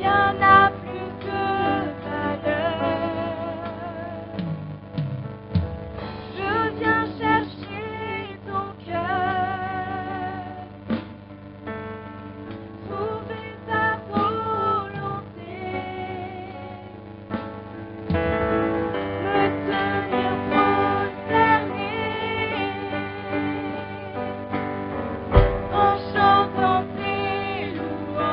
rien n'a plus de valeur. Je viens chercher ton cœur, trouver ta volonté, me tenir prosterné en chantant tes louanges.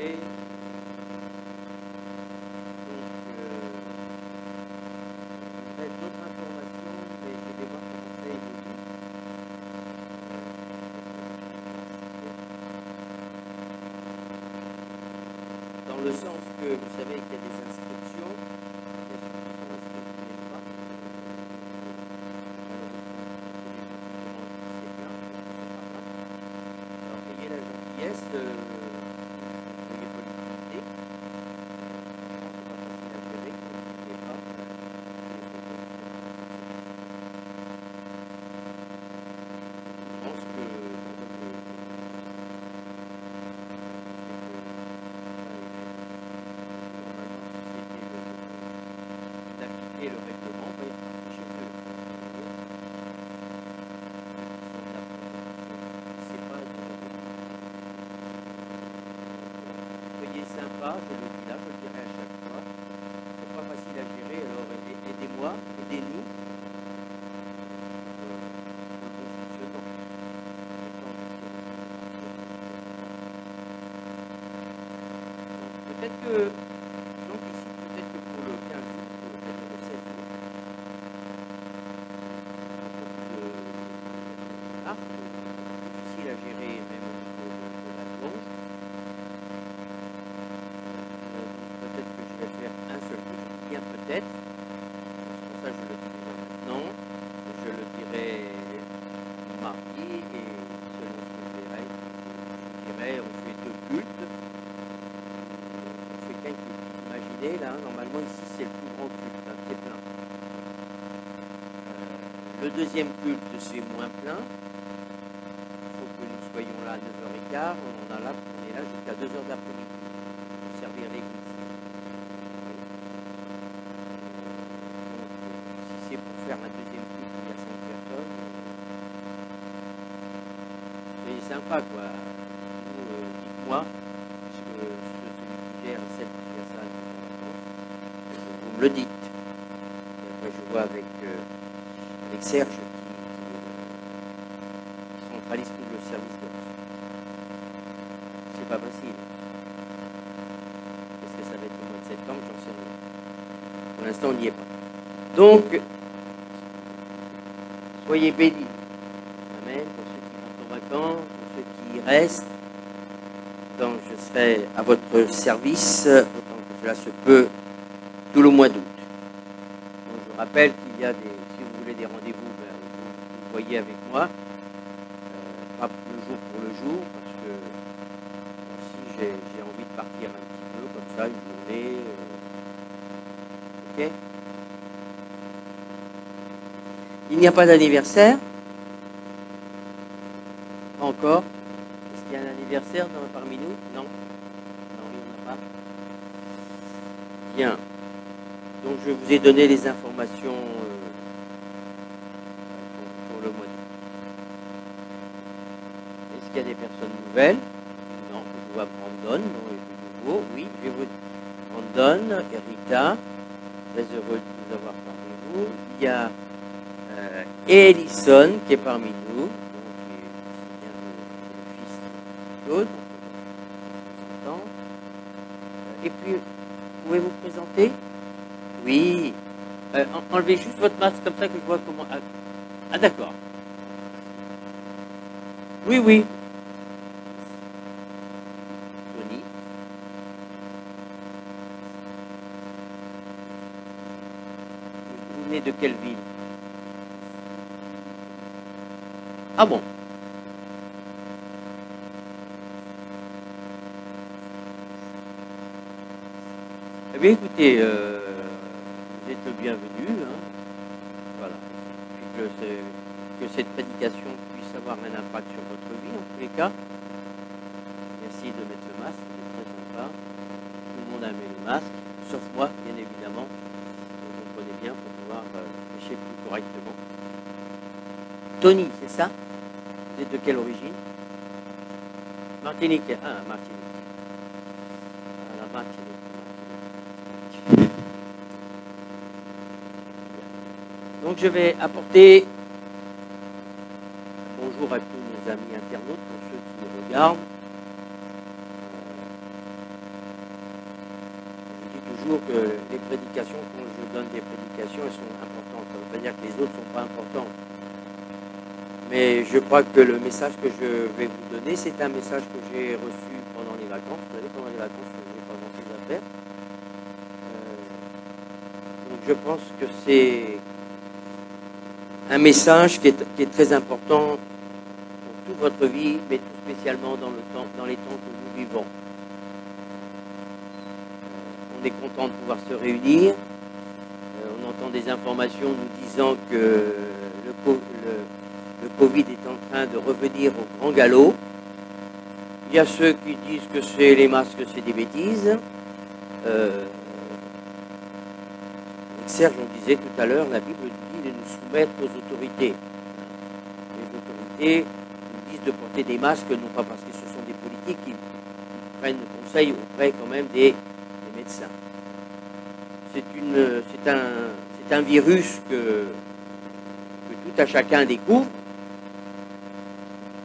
enregistré. Donc, je vais d'autres informations, mais je vais voir comment ça évolue. Dans le sens que vous savez qu'il y a des inscriptions, il y a ceux qui sont inscrits qui ne pas. C'est bien, c'est pas mal. Alors, ayez la gentillesse de veuillez pas l'utiliser. C'est pas facile à gérer, vous n'utilisez pas. Je pense que d'appliquer le règlement, on va y repartir chez eux. C'est pas soyez sympa, je le dis là, je le dirai à chaque fois. C'est pas facile à gérer, alors aidez-moi, aidez-nous. Peut-être que, donc ici, peut-être que pour le 15 août, peut-être le 16 août, c'est difficile à gérer même au niveau de la longe. Peut-être que je vais faire un seul coup, bien peut-être. C'est pour ça que je le dis déjà maintenant. Je le dirai mardi et selon ce que je verrai, je dirais on fait 2 cultes. Imaginez là, normalement ici c'est le plus grand culte, hein, c'est plein. Le deuxième culte c'est moins plein. Il faut que nous soyons là à 9h15, on est là jusqu'à 2h de l'après-midi pour servir l'église. Donc si c'est pour faire un deuxième culte où il y a 5 personnes, soyez sympa quoi. Dites-moi celui qui gère, celle qui gère ça. Vous me le dites. Et après, je vois avec Serge qui centralise tout le service d'ops. C'est pas facile. Est-ce que ça va être au mois de septembre? J'en sais rien. Pour l'instant, on n'y est pas. Donc, soyez bénis. Amen. Pour ceux qui vont en vacances, pour ceux qui restent. Donc, je serai à votre service autant que cela se peut tout le mois d'août. Donc, je rappelle qu'il y a des, si vous voulez des rendez-vous, vous voyez avec moi, pas le jour pour le jour, parce que si j'ai envie de partir un petit peu comme ça, une journée, ok. Il n'y a pas d'anniversaire? Pas encore? Est-ce qu'il y a un anniversaire parmi nous? Non? Non, il n'y en a pas. Bien. Donc je vous ai donné les informations pour le mois d'août. Est-ce qu'il y a des personnes nouvelles? Non, je vois Brandon, non, il est nouveau. Oui, je vais vous Brandon, Erika, très heureux de vous avoir parmi vous. Il y a Ellison qui est parmi nous, donc, qui est le fils de Claude. Et puis, pouvez-vous présenter? Oui. Enlevez juste votre masque comme ça que je vois comment... Ah d'accord. Oui, oui. Tony. Vous venez de quelle ville? Ah bon. Eh bien écoutez, vous êtes le bienvenu. Hein. Voilà. Que cette prédication puisse avoir un impact sur votre vie en tous les cas. Merci de mettre le masque, c'est très sympa. Tout le monde a mis le masque, sauf moi, bien évidemment. Vous comprenez bien pour pouvoir prêcher plus correctement. Tony, c'est ça? Vous êtes de quelle origine? Martinique. Ah, Martinique. Ah, la Martinique. Donc je vais apporter bonjour à tous nos amis internautes, pour ceux qui regardent. toujours que les prédications, quand je donne des prédications, elles sont importantes. Ça ne veut pas dire que les autres ne sont pas importantes. Mais je crois que le message que je vais vous donner, c'est un message que j'ai reçu pendant les vacances. Vous savez, pendant les vacances, je n'ai pas grand-chose à faire. Donc je pense que c'est un message qui est très important dans toute votre vie, mais tout spécialement dans les temps que nous vivons. On est content de pouvoir se réunir. On entend des informations nous disant que le Covid est en train de revenir au grand galop. Il y a ceux qui disent que c'est les masques, c'est des bêtises. Serge, on disait tout à l'heure, la Bible dit de nous soumettre aux autorités. Les autorités nous disent de porter des masques, non pas parce que ce sont des politiques qui prennent conseil auprès quand même des médecins. C'est un virus que tout à chacun découvre.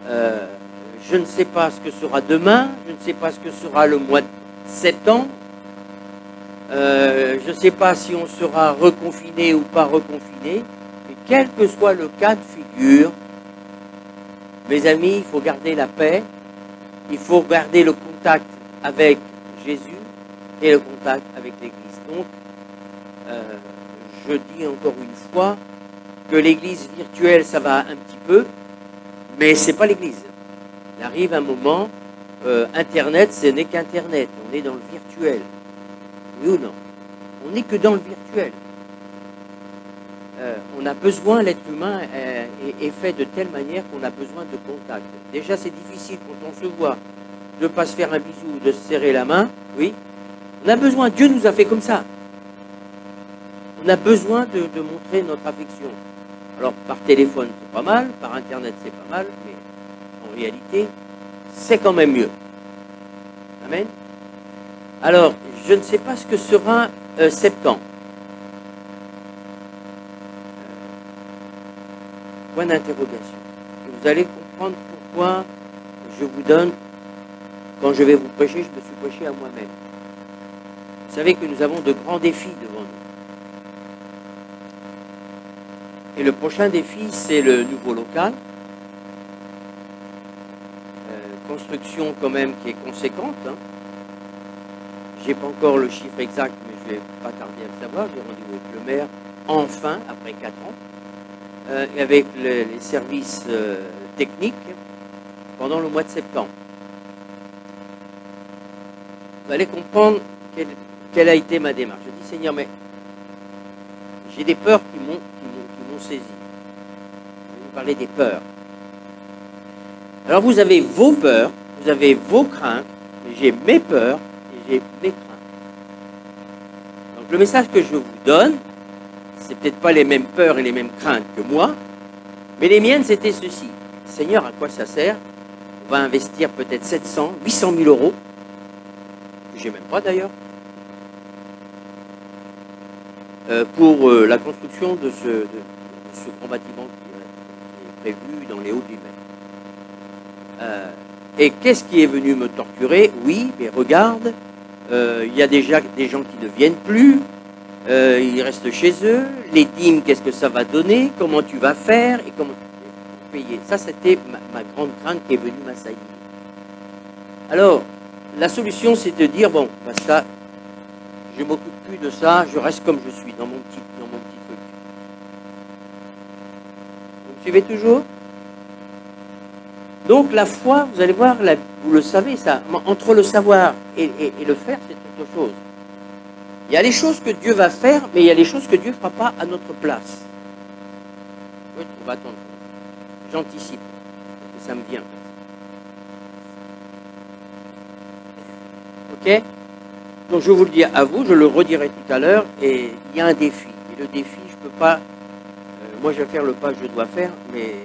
Je ne sais pas ce que sera demain, je ne sais pas ce que sera le mois de septembre. Je ne sais pas si on sera reconfiné ou pas reconfiné, mais quel que soit le cas de figure, mes amis, il faut garder la paix, il faut garder le contact avec Jésus et le contact avec l'Église. Donc, je dis encore une fois que l'Église virtuelle, ça va un petit peu, mais ce n'est pas l'Église. Il arrive un moment, Internet, ce n'est qu'Internet, on est dans le virtuel. Oui ou non? On n'est que dans le virtuel. On a besoin, l'être humain est fait de telle manière qu'on a besoin de contact. Déjà, c'est difficile quand on se voit de ne pas se faire un bisou, de se serrer la main. Oui. On a besoin, Dieu nous a fait comme ça. On a besoin de montrer notre affection. Alors, par téléphone, c'est pas mal, par Internet, c'est pas mal, mais en réalité, c'est quand même mieux. Amen. Alors, je ne sais pas ce que sera septembre. Point d'interrogation. Vous allez comprendre pourquoi je vous donne, quand je vais vous prêcher, je me suis prêché à moi-même. Vous savez que nous avons de grands défis devant nous. Et le prochain défi, c'est le nouveau local. Construction quand même qui est conséquente. Hein. Je n'ai pas encore le chiffre exact, mais je ne vais pas tarder à le savoir. J'ai rendez-vous avec le maire, enfin, après 4 ans, et avec les services techniques pendant le mois de septembre. Vous allez comprendre quelle a été ma démarche. Je dis, Seigneur, mais j'ai des peurs qui m'ont saisi. Je vais vous parler des peurs. Alors vous avez vos peurs, vous avez vos craintes, j'ai mes peurs, j'ai mes craintes. Donc le message que je vous donne, c'est peut-être pas les mêmes peurs et les mêmes craintes que moi, mais les miennes c'était ceci. Seigneur, à quoi ça sert? On va investir peut-être 700, 800 000 euros, que j'ai même pas d'ailleurs, pour la construction de ce grand bâtiment qui est prévu dans les hauts du Maine. Et qu'est-ce qui est venu me torturer? Oui, mais regarde, il y a déjà des gens qui ne viennent plus, ils restent chez eux, les dîmes, qu'est-ce que ça va donner, comment tu vas faire et comment tu vas payer. Ça, c'était ma grande crainte qui est venue m'assaillir. Alors, la solution, c'est de dire, bon, basta, je ne m'occupe plus de ça, je reste comme je suis, dans mon petit truc. Vous me suivez toujours? Donc la foi, vous allez voir, vous le savez, ça, entre le savoir et le faire, c'est autre chose. Il y a les choses que Dieu va faire, mais il y a les choses que Dieu ne fera pas à notre place. Oui, on va attendre. J'anticipe, parce que ça me vient. Ok? Donc je vous le dis à vous, je le redirai tout à l'heure, et il y a un défi. Et le défi, je ne peux pas, moi je vais faire le pas que je dois faire, mais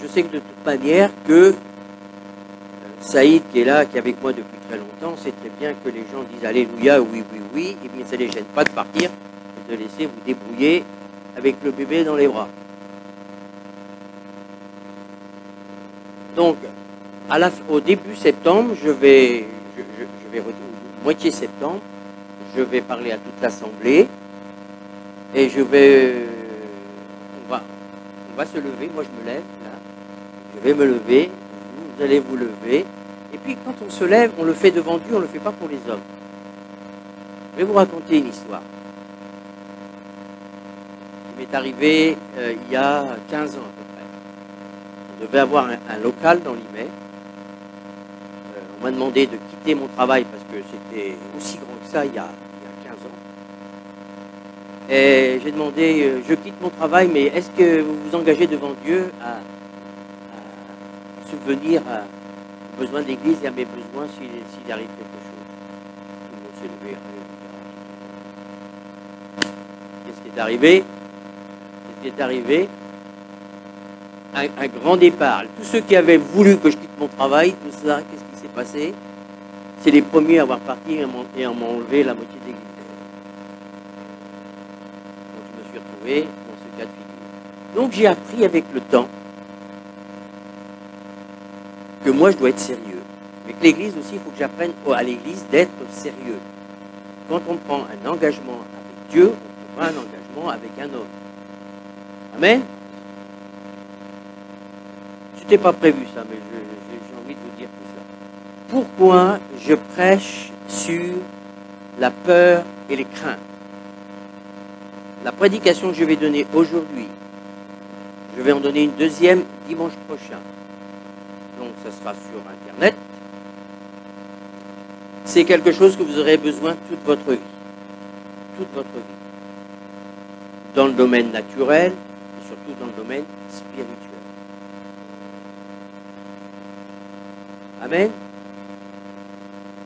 je sais que de toute manière que Saïd qui est là, qui est avec moi depuis très longtemps, sait très bien que les gens disent Alléluia, oui, oui, oui, et bien ça ne les gêne pas de partir et de laisser vous débrouiller avec le bébé dans les bras. Donc, au début septembre, moitié septembre, je vais parler à toute l'assemblée et je vais, on va se lever. Moi, je me lève là. Je vais me lever. Vous allez vous lever. Et puis, quand on se lève, on le fait devant Dieu. On ne le fait pas pour les hommes. Je vais vous raconter une histoire. Il m'est arrivé il y a 15 ans à peu près. On devait avoir un local dans l'Imay. On m'a demandé de quitter mon travail parce que c'était aussi grand que ça il y a 15 ans. Et j'ai demandé, je quitte mon travail, mais est-ce que vous vous engagez devant Dieu à subvenir aux besoins de l'Église et à mes besoins s'il arrive quelque chose? Tout le monde s'est levé. Qu'est-ce qui est arrivé? Qu'est-ce qui est arrivé? Un grand départ. Tous ceux qui avaient voulu que je quitte mon travail, tout ça, qu'est-ce qui s'est passé? C'est les premiers à avoir parti et à m'enlever la moitié de l'église. Donc je me suis retrouvé dans ce cas de figure. Donc j'ai appris avec le temps que moi je dois être sérieux. Mais que l'église aussi, il faut que j'apprenne à l'église d'être sérieux. Quand on prend un engagement avec Dieu, on prend un engagement avec un homme. Amen. C'était pas prévu ça, mais j'ai envie de vous dire tout ça. Pourquoi je prêche sur la peur et les craintes? La prédication que je vais donner aujourd'hui, je vais en donner une deuxième dimanche prochain. Donc ça sera sur Internet. C'est quelque chose que vous aurez besoin toute votre vie. Toute votre vie. Dans le domaine naturel et surtout dans le domaine spirituel. Amen.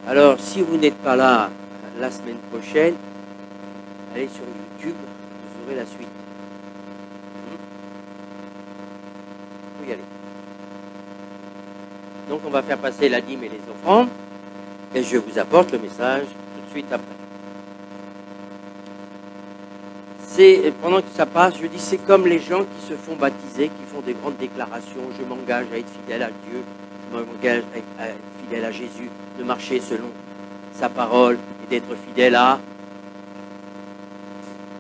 Alors, si vous n'êtes pas là la semaine prochaine, allez sur YouTube, vous aurez la suite. Il faut y aller. Donc, on va faire passer la dîme et les offrandes, et je vous apporte le message tout de suite après. Pendant que ça passe, je dis, c'est comme les gens qui se font baptiser, qui font des grandes déclarations, je m'engage à être fidèle à Dieu, je m'engage à être fidèle à Jésus, de marcher selon sa parole et d'être fidèle à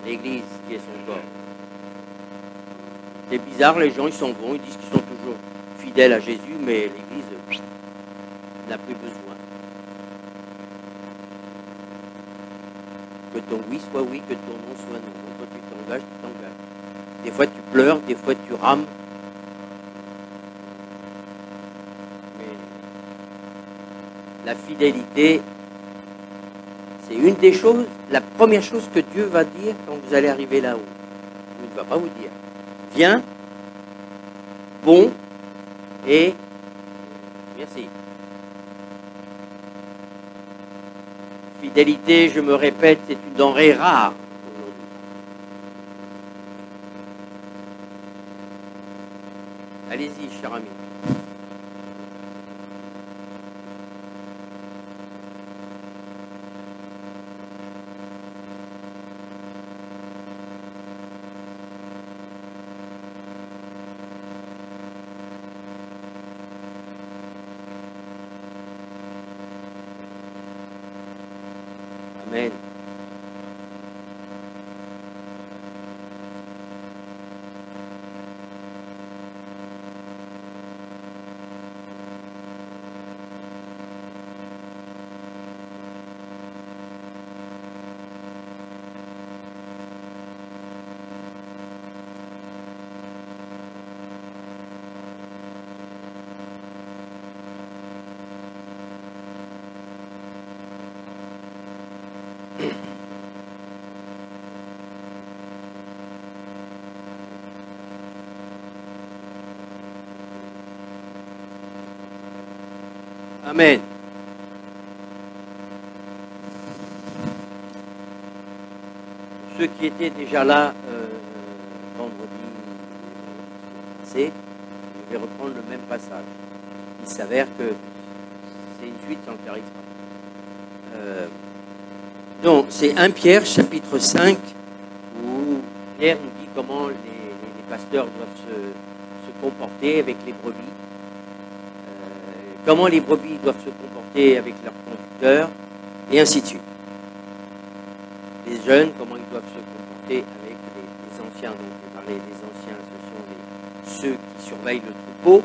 l'Église qui est son corps. C'est bizarre, les gens ils s'en vont, ils disent qu'ils sont toujours fidèles à Jésus, mais l'Église n'a plus besoin. Que ton oui soit oui, que ton non soit non. Donc quand tu t'engages, tu t'engages. Des fois tu pleures, des fois tu rames. La fidélité, c'est une des choses, la première chose que Dieu va dire quand vous allez arriver là-haut. Il ne va pas vous dire, viens, bon, et merci. Fidélité, je me répète, c'est une denrée rare aujourd'hui. Allez-y, cher ami. Amen. Amen. Ceux qui étaient déjà là vendredi passé, je vais reprendre le même passage. Il s'avère que c'est une suite sans le faire exprès. Donc, c'est 1 Pierre, chapitre 5, où Pierre nous dit comment les pasteurs doivent se comporter avec les brebis. Comment les brebis doivent se comporter avec leurs conducteurs, et ainsi de suite. les jeunes, comment ils doivent se comporter avec les anciens. Donc, je parlais des anciens, ce sont ceux qui surveillent le troupeau.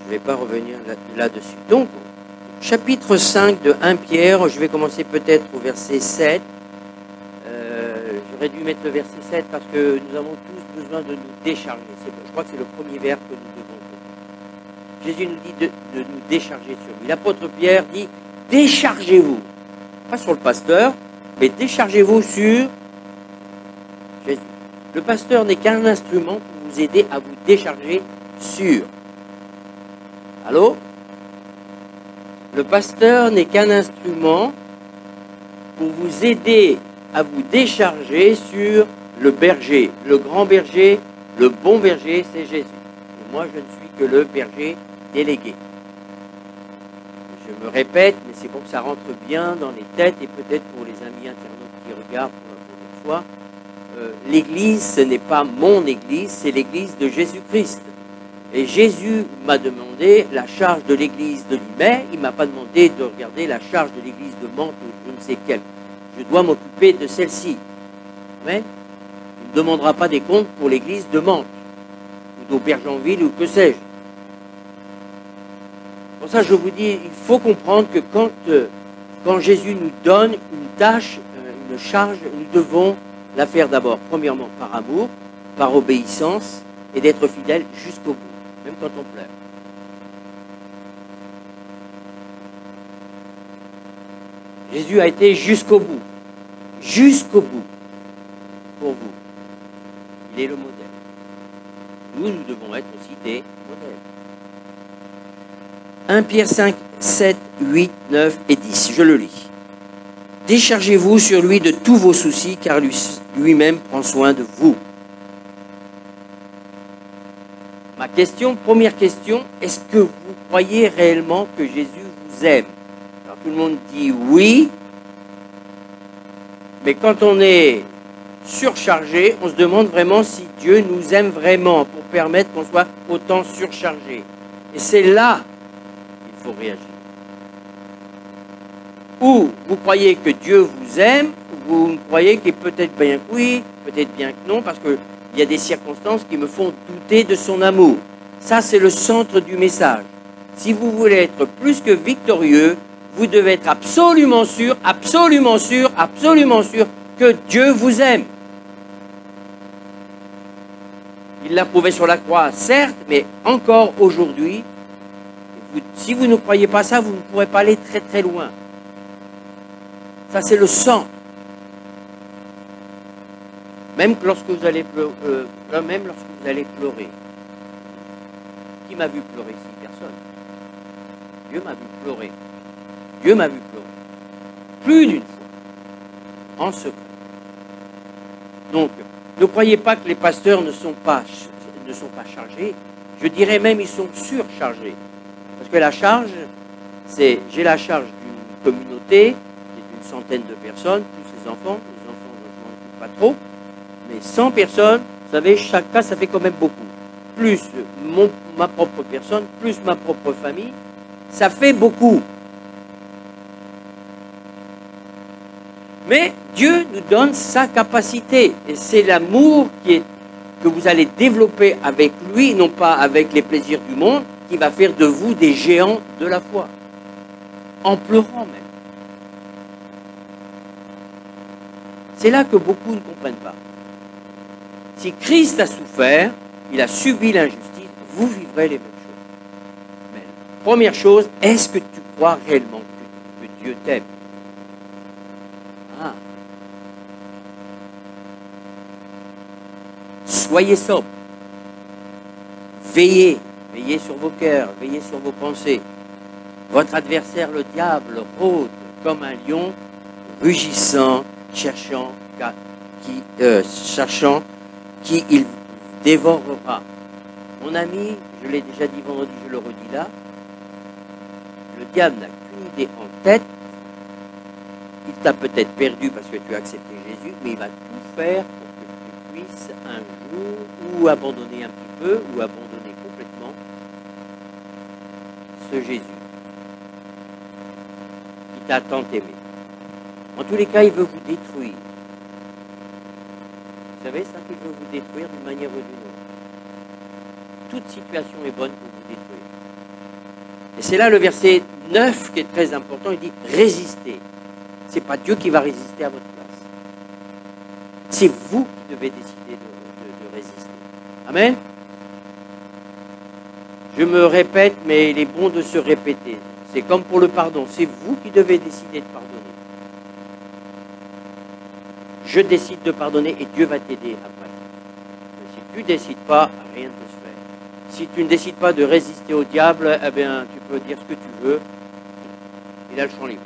Je ne vais pas revenir là-dessus. Donc, chapitre 5 de 1 Pierre, je vais commencer peut-être au verset 7. J'aurais dû mettre le verset 7 parce que nous avons tous besoin de nous décharger. Je crois que c'est le premier verbe que nous devons faire. Jésus nous dit de nous décharger sur lui. L'apôtre Pierre dit « Déchargez-vous ». Pas sur le pasteur, mais déchargez-vous sur Jésus. Le pasteur n'est qu'un instrument pour vous aider à vous décharger sur. Allô? Le pasteur n'est qu'un instrument pour vous aider à vous décharger sur le berger. Le grand berger, le bon berger, c'est Jésus. Et moi, je ne suis que le berger délégué. Je me répète, mais c'est pour que ça rentre bien dans les têtes et peut-être pour les amis internautes qui regardent pour la première fois. L'église, ce n'est pas mon église, c'est l'église de Jésus-Christ. Et Jésus m'a demandé la charge de l'église de Limay. Il ne m'a pas demandé de regarder la charge de l'église de Mantes ou je ne sais quelle. Je dois m'occuper de celle-ci. Amen. Il ne demandera pas des comptes pour l'église de Mantes ou d'Aubergenville ou que sais-je. Pour ça, je vous dis, il faut comprendre que quand Jésus nous donne une tâche, une charge, nous devons la faire d'abord, premièrement, par amour, par obéissance et d'être fidèle jusqu'au bout, même quand on pleure. Jésus a été jusqu'au bout pour vous. Il est le modèle. Nous devons être aussi des modèles. 1 Pierre 5, 7, 8, 9 et 10. Je le lis. Déchargez-vous sur lui de tous vos soucis, car lui-même prend soin de vous. Ma question, première question, est-ce que vous croyez réellement que Jésus vous aime? Alors tout le monde dit oui, mais quand on est surchargé, on se demande vraiment si Dieu nous aime vraiment pour permettre qu'on soit autant surchargé. Et c'est là qu'il faut réagir. Ou vous croyez que Dieu vous aime, ou vous croyez qu'il peut-être bien que oui, peut-être bien que non, parce qu'il y a des circonstances qui me font douter de son amour. Ça, c'est le centre du message. Si vous voulez être plus que victorieux, vous devez être absolument sûr que Dieu vous aime. Il l'a prouvé sur la croix, certes, mais encore aujourd'hui, si vous ne croyez pas ça, vous ne pourrez pas aller très très loin. Ça, c'est le sang. Même lorsque vous allez pleurer. Qui m'a vu pleurer ici? Personne. Dieu m'a vu pleurer. Dieu m'a vu pleurer. Plus d'une fois. En secret. Donc, ne croyez pas que les pasteurs ne sont pas chargés. Je dirais même qu'ils sont surchargés. Parce que la charge, j'ai la charge d'une communauté, d'une centaine de personnes, plus les enfants. Les enfants, je ne m'en occupe pas trop. Mais 100 personnes, vous savez, chaque cas, ça fait quand même beaucoup. Plus ma propre personne, plus ma propre famille, ça fait beaucoup. Mais Dieu nous donne sa capacité. Et c'est l'amour que vous allez développer avec lui, non pas avec les plaisirs du monde, qui va faire de vous des géants de la foi. En pleurant même. C'est là que beaucoup ne comprennent pas. Si Christ a souffert, il a subi l'injustice, vous vivrez les mêmes choses. Mais première chose, est-ce que tu crois réellement que Dieu t'aime? Ah. Soyez sobre. Veillez. Veillez sur vos cœurs, veillez sur vos pensées. Votre adversaire, le diable, rôde comme un lion, rugissant, cherchant qui il dévorera. Mon ami, je l'ai déjà dit vendredi, je le redis là, le diable n'a qu'une idée en tête. Il t'a peut-être perdu parce que tu as accepté Jésus, mais il va tout faire pour que tu puisses un jour ou abandonner un petit peu, ou abandonner complètement ce Jésus qui t'a tant aimé. En tous les cas, il veut vous détruire. Vous savez ça, qu'il veut vous détruire d'une manière ou d'une autre. Toute situation est bonne pour vous détruire. Et c'est là le verset 9 qui est très important. Il dit résistez. Ce n'est pas Dieu qui va résister à votre place. C'est vous qui devez décider de résister. Amen. Je me répète, mais il est bon de se répéter. C'est comme pour le pardon. C'est vous qui devez décider de pardonner. Je décide de pardonner et Dieu va t'aider après. Mais si tu ne décides pas, rien ne peut se faire. Si tu ne décides pas de résister au diable, eh bien, tu peux dire ce que tu veux. Il a le champ libre.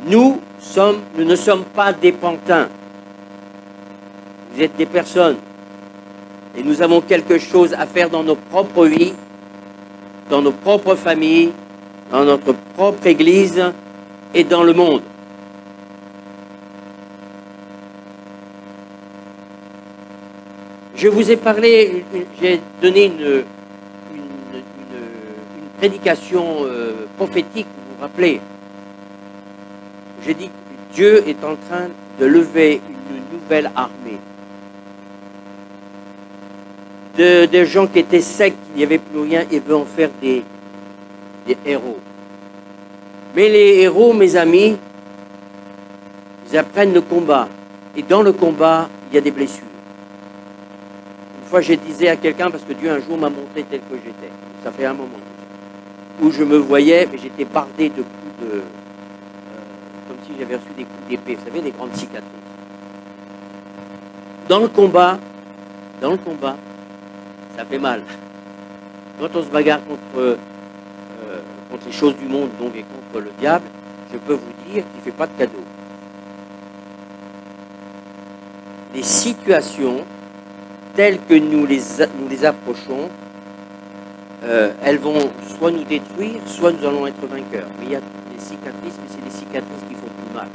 Nous ne sommes pas des pantins. Vous êtes des personnes. Et nous avons quelque chose à faire dans nos propres vies, dans nos propres familles, dans notre propre église et dans le monde. Je vous ai parlé, j'ai donné une prédication prophétique, vous vous rappelez. J'ai dit que Dieu est en train de lever une nouvelle armée. De gens qui étaient secs, qui n'y avait plus rien, et veut en faire des héros. Mais les héros, mes amis, ils apprennent le combat. Et dans le combat, il y a des blessures. Une fois, je disais à quelqu'un, parce que Dieu un jour m'a montré tel que j'étais. Ça fait un moment. Où je me voyais, mais j'étais bardé de coups de... comme si j'avais reçu des coups d'épée. Vous savez, des grandes cicatrices. Dans le combat, ça fait mal. Quand on se bagarre contre les choses du monde, donc, et contre le diable, je peux vous dire qu'il ne fait pas de cadeau. Les situations telles que nous les approchons, elles vont soit nous détruire, soit nous allons être vainqueurs. Mais il y a des cicatrices, mais c'est des cicatrices qui font plus mal.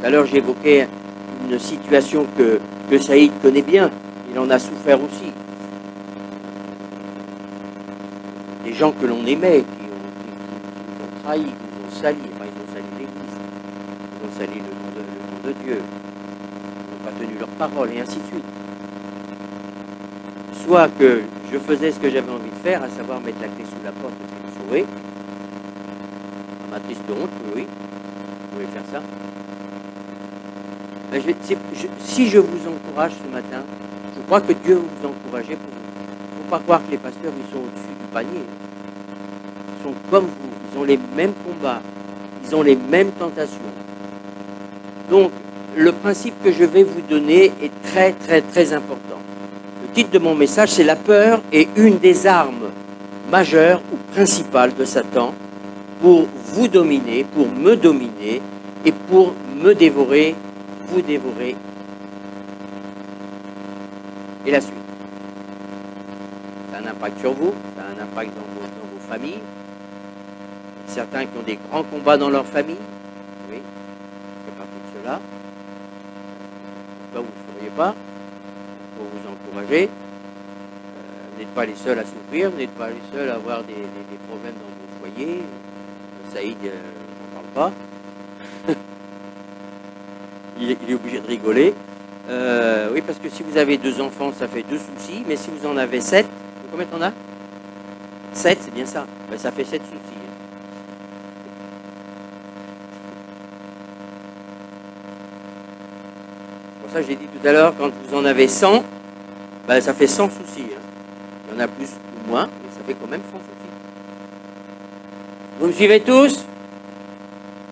Tout à l'heure, j'évoquais une situation que Saïd connaît bien. Il en a souffert aussi. Des gens que l'on aimait, qui nous ont trahis, qui nous ont salis. Enfin, ils ont sali l'Église, ils ont sali le nom de Dieu, ils n'ont pas tenu leur parole, et ainsi de suite. Soit que je faisais ce que j'avais envie de faire, à savoir mettre la clé sous la porte et puis me sauver. À ma triste honte, oui, vous pouvez faire ça. Si je vous encourage ce matin, je crois que Dieu vous encourageait pour vous. Il ne faut pas croire que les pasteurs ils sont au-dessus du panier. Ils sont comme vous, ils ont les mêmes combats, ils ont les mêmes tentations. Donc, le principe que je vais vous donner est très, très, très important. Le titre de mon message, c'est « La peur est une des armes majeures ou principales de Satan pour vous dominer, pour me dominer et pour me dévorer, vous dévorer. » Et la suite. Ça a un impact sur vous, ça a un impact dans vos familles. Certains qui ont des grands combats dans leur famille, oui, je fais partie de ceux-là. Là, vous ne le feriez pas, pour vous encourager. Vous n'êtes pas les seuls à souffrir, vous n'êtes pas les seuls à avoir des problèmes dans vos foyers. Saïd, on n'en parle pas. il est obligé de rigoler. Oui, parce que si vous avez 2 enfants, ça fait 2 soucis, mais si vous en avez 7, combien t'en as 7, c'est bien ça. Ben, ça fait 7 soucis. C'est pour ça que j'ai dit tout à l'heure, quand vous en avez 100, ben, ça fait 100 soucis. Hein. Il y en a plus ou moins, mais ça fait quand même 100 soucis. Vous me suivez tous?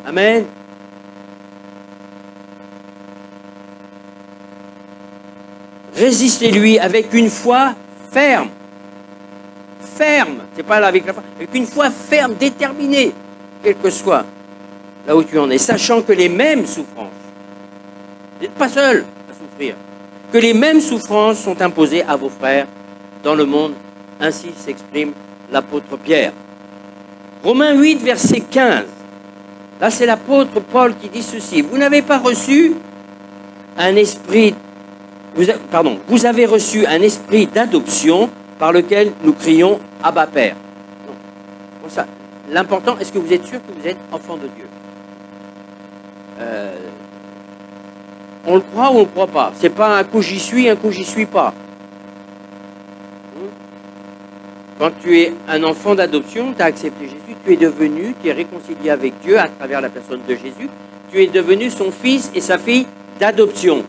Amen. Résistez-lui avec une foi ferme. Ferme, c'est pas là avec la foi, avec une foi ferme, déterminée, quel que soit là où tu en es, sachant que les mêmes souffrances, vous n'êtes pas seul à souffrir, que les mêmes souffrances sont imposées à vos frères dans le monde. Ainsi s'exprime l'apôtre Pierre. Romains 8, verset 15. Là, c'est l'apôtre Paul qui dit ceci. Vous n'avez pas reçu un esprit... Vous avez reçu un esprit d'adoption par lequel nous crions « Abba Père ». Pour ça, l'important, est-ce que vous êtes sûr que vous êtes enfant de Dieu? On le croit ou on ne le croit pas. C'est pas un coup j'y suis, un coup j'y suis pas. Quand tu es un enfant d'adoption, tu as accepté Jésus, tu es devenu, tu es réconcilié avec Dieu à travers la personne de Jésus, tu es devenu son fils et sa fille d'adoption.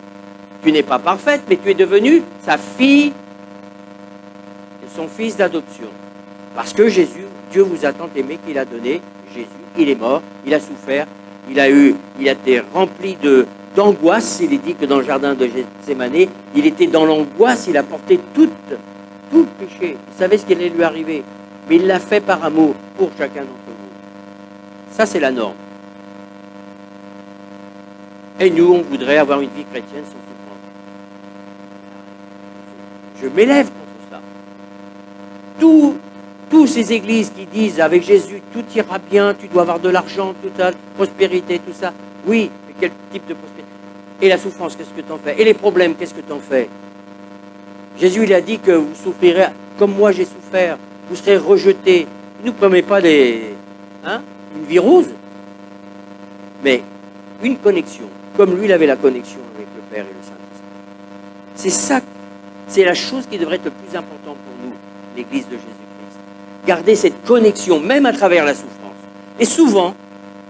Tu n'es pas parfaite, mais tu es devenu sa fille et son fils d'adoption. Parce que Jésus, Dieu vous a tant aimé qu'il a donné Jésus. Il est mort, il a souffert, il a été rempli d'angoisse. Il est dit que dans le jardin de Gethsémani, il était dans l'angoisse, il a porté tout le péché. Il savait ce qui allait lui arriver. Mais il l'a fait par amour pour chacun d'entre vous. Ça, c'est la norme. Et nous, on voudrait avoir une vie chrétienne sans souffrance. Je m'élève contre ça. Tous ces églises qui disent avec Jésus, tout ira bien, tu dois avoir de l'argent, toute la prospérité, tout ça. Oui, mais quel type de prospérité? Et la souffrance, qu'est-ce que tu en fais? Et les problèmes, qu'est-ce que tu en fais? Jésus, il a dit que vous souffrirez comme moi j'ai souffert. Vous serez rejetés. Il ne nous promet pas une vie rose, mais une connexion. Comme lui, il avait la connexion avec le Père et le Saint-Esprit. C'est ça, c'est la chose qui devrait être le plus important pour nous, l'Église de Jésus-Christ. Garder cette connexion, même à travers la souffrance. Et souvent,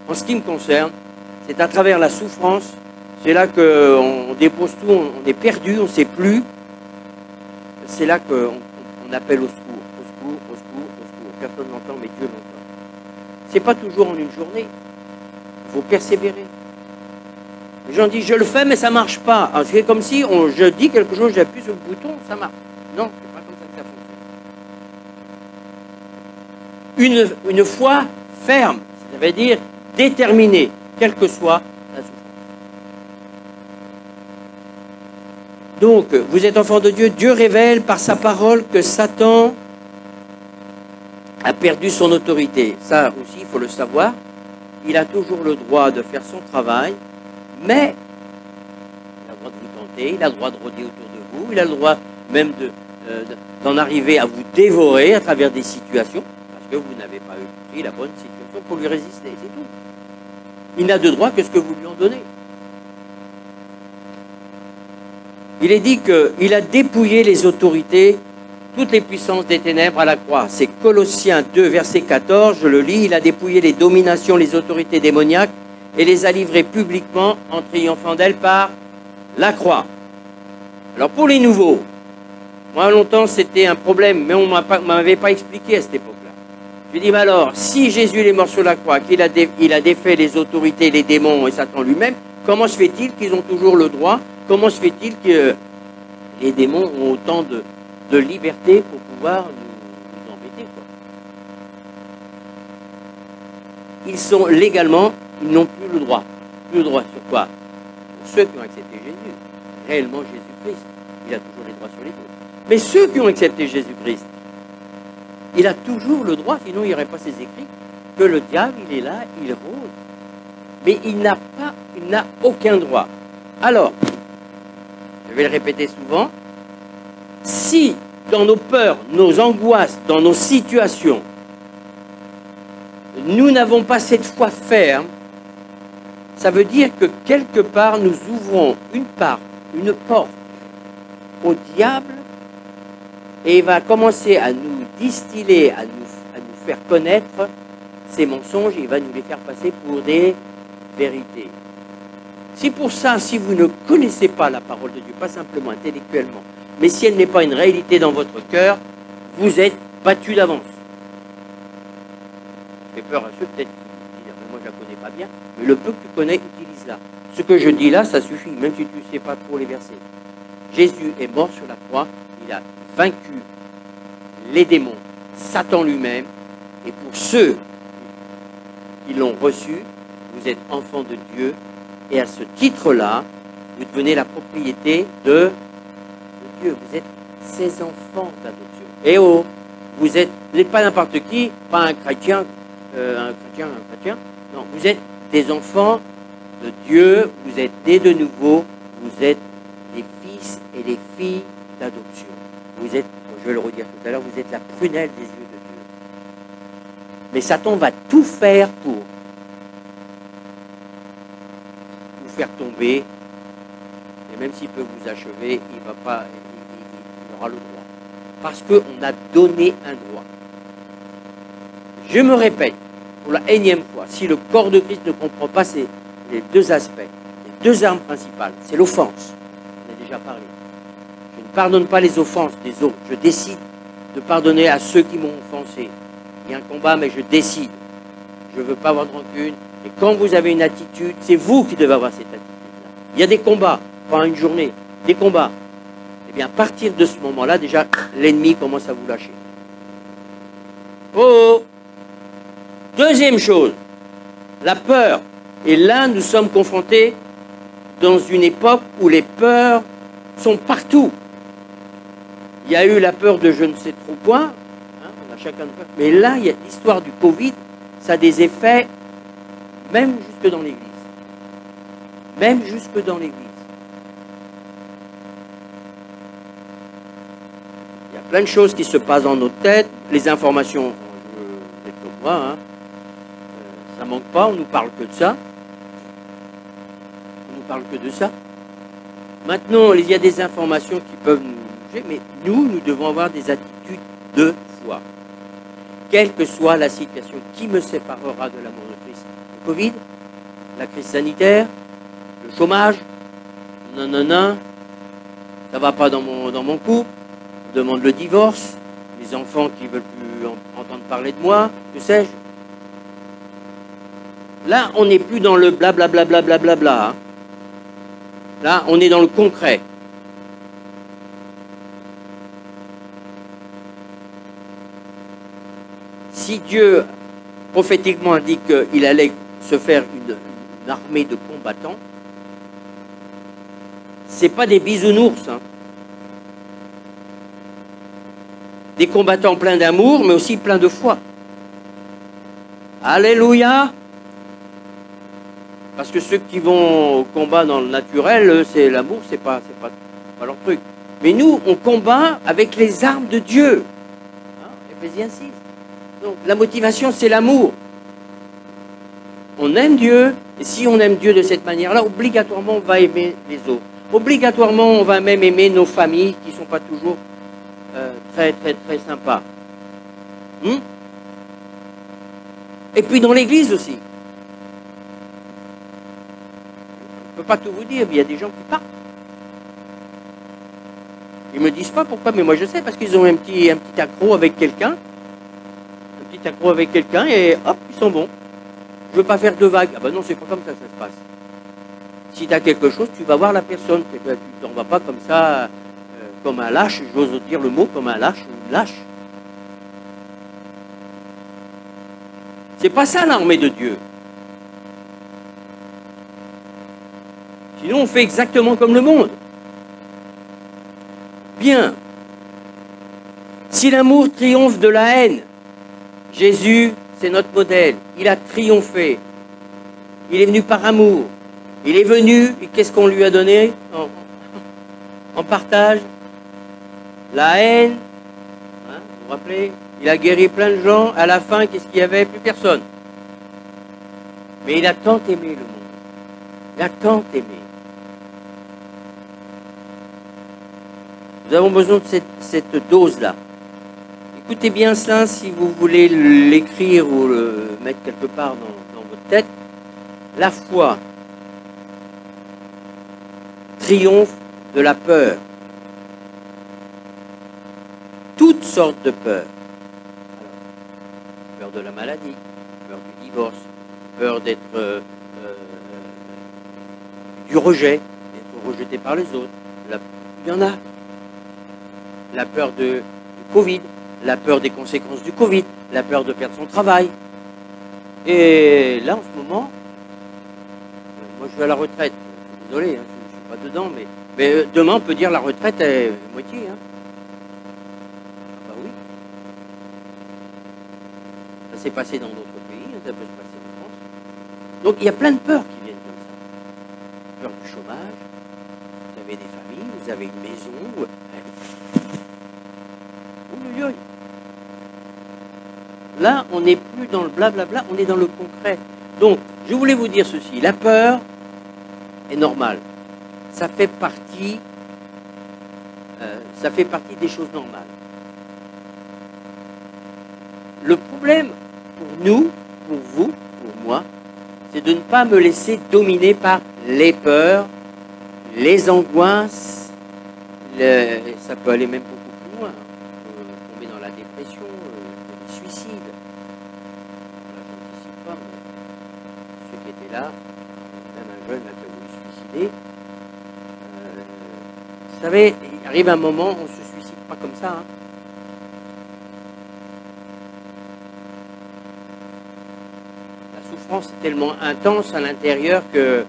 en ce qui me concerne, c'est à travers la souffrance, c'est là qu'on dépose tout, on est perdu, on ne sait plus. C'est là qu'on appelle au secours, au secours, au secours, au secours. Personne n'entend, mais Dieu l'entend. Ce n'est pas toujours en une journée. Il faut persévérer. Les gens disent, je le fais, mais ça ne marche pas. C'est comme si je dis quelque chose, j'appuie sur le bouton, ça marche. Non, ce n'est pas comme ça que ça fonctionne. Une foi ferme, ça veut dire déterminée, quelle que soit la souffrance. Donc, vous êtes enfant de Dieu, Dieu révèle par sa parole que Satan a perdu son autorité. Ça aussi, il faut le savoir. Il a toujours le droit de faire son travail, mais il a le droit de vous tenter, il a le droit de rôder autour de vous, il a le droit même d'en arriver à vous dévorer à travers des situations, parce que vous n'avez pas pris la bonne situation pour lui résister, c'est tout. Il n'a de droit que ce que vous lui en donnez. Il est dit qu'il a dépouillé les autorités, toutes les puissances des ténèbres à la croix. C'est Colossiens 2, verset 14, je le lis. Il a dépouillé les dominations, les autorités démoniaques et les a livrées publiquement en triomphant d'elles par la croix. Alors pour les nouveaux, moi longtemps c'était un problème, mais on ne m'avait pas expliqué à cette époque-là. Je dis, mais alors, si Jésus est mort sur la croix, qu'il a défait les autorités, les démons et Satan lui-même, comment se fait-il qu'ils ont toujours le droit? Comment se fait-il que les démons ont autant de liberté pour pouvoir nous embêter, quoi? Ils sont légalement, ils n'ont plus le droit. Plus le droit sur quoi? Pour ceux qui ont accepté Jésus, réellement Jésus-Christ, il a toujours les droits sur les autres. Mais ceux qui ont accepté Jésus-Christ, il a toujours le droit, sinon il n'y aurait pas ces écrits, que le diable, il est là, il rôde. Mais il n'a aucun droit. Alors, je vais le répéter souvent, si dans nos peurs, nos angoisses, dans nos situations, nous n'avons pas cette foi ferme, ça veut dire que quelque part nous ouvrons une porte au diable et il va commencer à nous distiller, à nous faire connaître ces mensonges et il va nous les faire passer pour des vérités. C'est pour ça, si vous ne connaissez pas la parole de Dieu, pas simplement intellectuellement, mais si elle n'est pas une réalité dans votre cœur, vous êtes battu d'avance. Ça fait peur à ceux peut-être qui disent, moi je ne la connais pas bien, mais le peu que tu connais, utilise-la. Ce que je dis là, ça suffit, même si tu ne sais pas trop les versets. Jésus est mort sur la croix, il a vaincu les démons, Satan lui-même, et pour ceux qui l'ont reçu, vous êtes enfants de Dieu, et à ce titre-là, vous devenez la propriété de Dieu. Vous êtes ses enfants d'adoption. Et oh, vous n'êtes pas n'importe qui, pas un chrétien, non, vous êtes des enfants de Dieu, vous êtes nés de nouveau, vous êtes les fils et les filles d'adoption. Vous êtes, je vais le redire tout à l'heure, vous êtes la prunelle des yeux de Dieu. Mais Satan va tout faire pour. faire tomber, et même s'il peut vous achever, il va pas, il aura le droit. Parce qu'on a donné un droit. Je me répète, pour la énième fois, si le corps de Christ ne comprend pas les deux aspects, les deux armes principales, c'est l'offense. On a déjà parlé. Je ne pardonne pas les offenses des autres. Je décide de pardonner à ceux qui m'ont offensé. Il y a un combat, mais je décide. Je ne veux pas avoir de rancune. Et quand vous avez une attitude, c'est vous qui devez avoir cette attitude-là. Il y a des combats, pas une journée, des combats. Eh bien, à partir de ce moment-là, déjà, l'ennemi commence à vous lâcher. Oh! Deuxième chose, la peur. Et là, nous sommes confrontés dans une époque où les peurs sont partout. Il y a eu la peur de je ne sais trop quoi, hein, on a chacun de peur. Mais là, il y a l'histoire du Covid, ça a des effets même jusque dans l'Église. Même jusque dans l'Église. Il y a plein de choses qui se passent dans notre tête. Les informations, je fais comme moi, hein, ça manque pas, on nous parle que de ça. On nous parle que de ça. Maintenant, il y a des informations qui peuvent nous bouger, mais nous devons avoir des attitudes de foi. Quelle que soit la situation, qui me séparera de l'amour de Christ? Le Covid, la crise sanitaire, le chômage, non, ça va pas dans mon couple, je demande le divorce, les enfants qui veulent plus entendre parler de moi, que sais-je. Là, on n'est plus dans le blablabla. Hein. Là, on est dans le concret. Si Dieu, prophétiquement, indique qu'il allait se faire une armée de combattants, c'est pas des bisounours. Hein. Des combattants pleins d'amour, mais aussi pleins de foi. Alléluia! Parce que ceux qui vont au combat dans le naturel, c'est l'amour, c'est pas leur truc. Mais nous, on combat avec les armes de Dieu. Hein, Éphésiens 6. Donc, la motivation, c'est l'amour. On aime Dieu, et si on aime Dieu de cette manière-là, obligatoirement, on va aimer les autres. Obligatoirement, on va même aimer nos familles, qui ne sont pas toujours très sympas. Et puis dans l'église aussi. Je ne peux pas tout vous dire, mais il y a des gens qui partent. Ils ne me disent pas pourquoi, mais moi je sais, parce qu'ils ont un petit accro avec quelqu'un. Un petit accro avec quelqu'un, et hop, ils sont bons. Je ne veux pas faire de vagues. Ah ben non, c'est pas comme ça que ça se passe. Si tu as quelque chose, tu vas voir la personne. Tu ne t'en vas pas comme ça, comme un lâche, j'ose dire le mot, comme un lâche ou une lâche. C'est pas ça l'armée de Dieu. Sinon, on fait exactement comme le monde. Bien. Si l'amour triomphe de la haine, Jésus, c'est notre modèle. Il a triomphé. Il est venu par amour. Il est venu, et qu'est-ce qu'on lui a donné en partage? La haine. Hein, vous vous rappelez? Il a guéri plein de gens. À la fin, qu'est-ce qu'il y avait? Plus personne. Mais il a tant aimé le monde. Il a tant aimé. Nous avons besoin de cette dose-là. Écoutez bien cela si vous voulez l'écrire ou le mettre quelque part dans votre tête. La foi triomphe de la peur. Toutes sortes de peurs. Alors, peur de la maladie, peur du divorce, peur d'être du rejet, d'être rejeté par les autres. Il y en a. La peur du Covid, la peur des conséquences du Covid, la peur de perdre son travail. Et là, en ce moment, moi je suis à la retraite. Désolé, hein, je ne suis pas dedans, mais demain on peut dire la retraite est moitié. Hein. Ah bah oui. Ça s'est passé dans d'autres pays, ça peut se passer en France. Donc il y a plein de peurs qui viennent comme ça. Peur du chômage, vous avez des familles, vous avez une maison. Là, on n'est plus dans le blablabla, on est dans le concret. Donc, je voulais vous dire ceci. La peur est normal. Ça fait partie des choses normales. Le problème pour nous, pour vous, pour moi, c'est de ne pas me laisser dominer par les peurs, les angoisses, ça peut aller même beaucoup plus loin, tomber dans la dépression, le suicide. Là, je n'anticipe pas, mais ceux qui étaient là, même un jeune là, qui a voulu se suicider, vous savez, il arrive un moment, on ne se suicide pas comme ça. Hein. La souffrance est tellement intense à l'intérieur que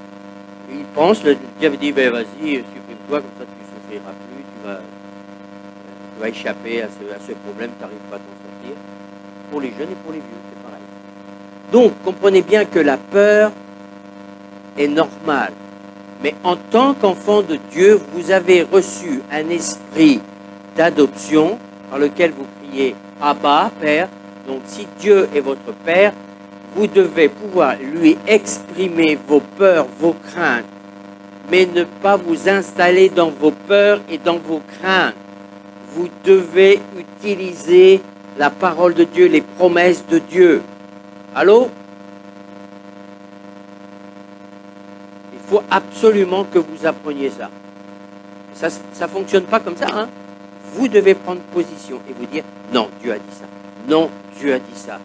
il pense, le diable dit, ben vas-y, supprime-toi, comme ça tu ne souffriras plus, tu vas échapper à ce problème, tu n'arrives pas à t'en sortir. Pour les jeunes et pour les vieux, c'est pareil. Donc, comprenez bien que la peur est normale. Mais en tant qu'enfant de Dieu, vous avez reçu un esprit d'adoption par lequel vous criez « Abba, Père ». Donc, si Dieu est votre Père, vous devez pouvoir lui exprimer vos peurs, vos craintes, mais ne pas vous installer dans vos peurs et dans vos craintes. Vous devez utiliser la parole de Dieu, les promesses de Dieu. Allô? Il faut absolument que vous appreniez ça. Ça ne fonctionne pas comme ça. Hein? Vous devez prendre position et vous dire « Non, Dieu a dit ça. Non, Dieu a dit ça.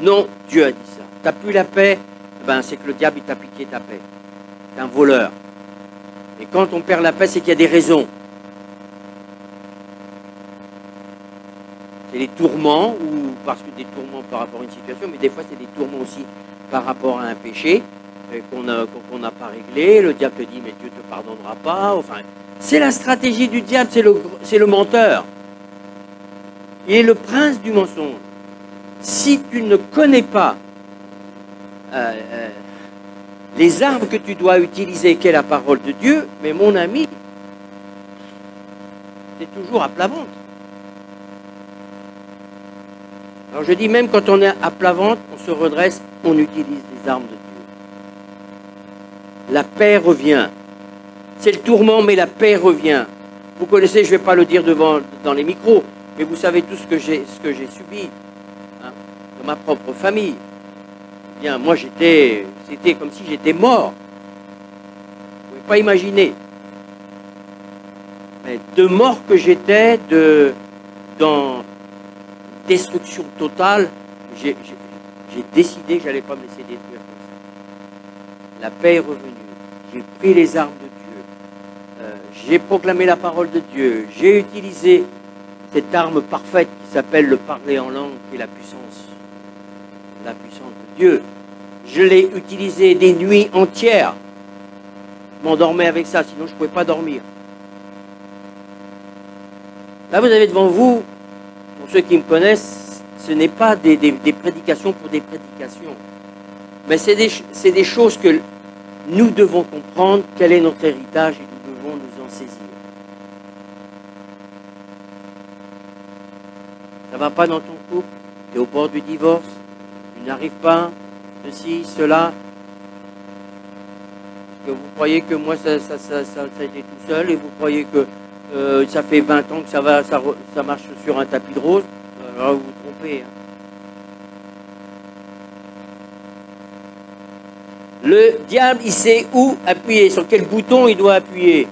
Non, Dieu a dit ça. Tu n'as plus la paix, ben, c'est que le diable t'a piqué ta paix. Tu es un voleur. Et quand on perd la paix, c'est qu'il y a des raisons. C'est des tourments, ou parce que des tourments par rapport à une situation, mais des fois c'est des tourments aussi par rapport à un péché qu'on n'a pas réglé. Le diable te dit, mais Dieu ne te pardonnera pas. Enfin, c'est la stratégie du diable, c'est le menteur. Il est le prince du mensonge. Si tu ne connais pas les armes que tu dois utiliser, qu'est la parole de Dieu, mais mon ami, c'est toujours à plat ventre. Alors je dis, même quand on est à plat ventre, on se redresse, on utilise les armes de Dieu. La paix revient. C'est le tourment, mais la paix revient. Vous connaissez, je ne vais pas le dire dans les micros, mais vous savez tout ce que j'ai subi hein, dans ma propre famille. Bien, moi c'était comme si j'étais mort. Vous ne pouvez pas imaginer. Mais de mort que j'étais, dans destruction totale, j'ai décidé que je n'allais pas me laisser détruire comme ça. La paix est revenue. J'ai pris les armes de Dieu. J'ai proclamé la parole de Dieu. J'ai utilisé cette arme parfaite qui s'appelle le parler en langue, qui est la puissance de Dieu. Je l'ai utilisé des nuits entières. Je m'endormais avec ça, sinon je ne pouvais pas dormir. Là, vous avez devant vous, pour ceux qui me connaissent, ce n'est pas des prédications pour des prédications. Mais c'est des choses que nous devons comprendre, quel est notre héritage et nous devons nous en saisir. Ça ne va pas dans ton couple, tu es au bord du divorce, tu n'arrives pas, ceci, cela. Que vous croyez que moi ça a été tout seul et vous croyez que ça fait 20 ans que ça marche sur un tapis de rose, alors vous vous trompez. Hein. Le diable, il sait où appuyer, sur quel bouton il doit appuyer.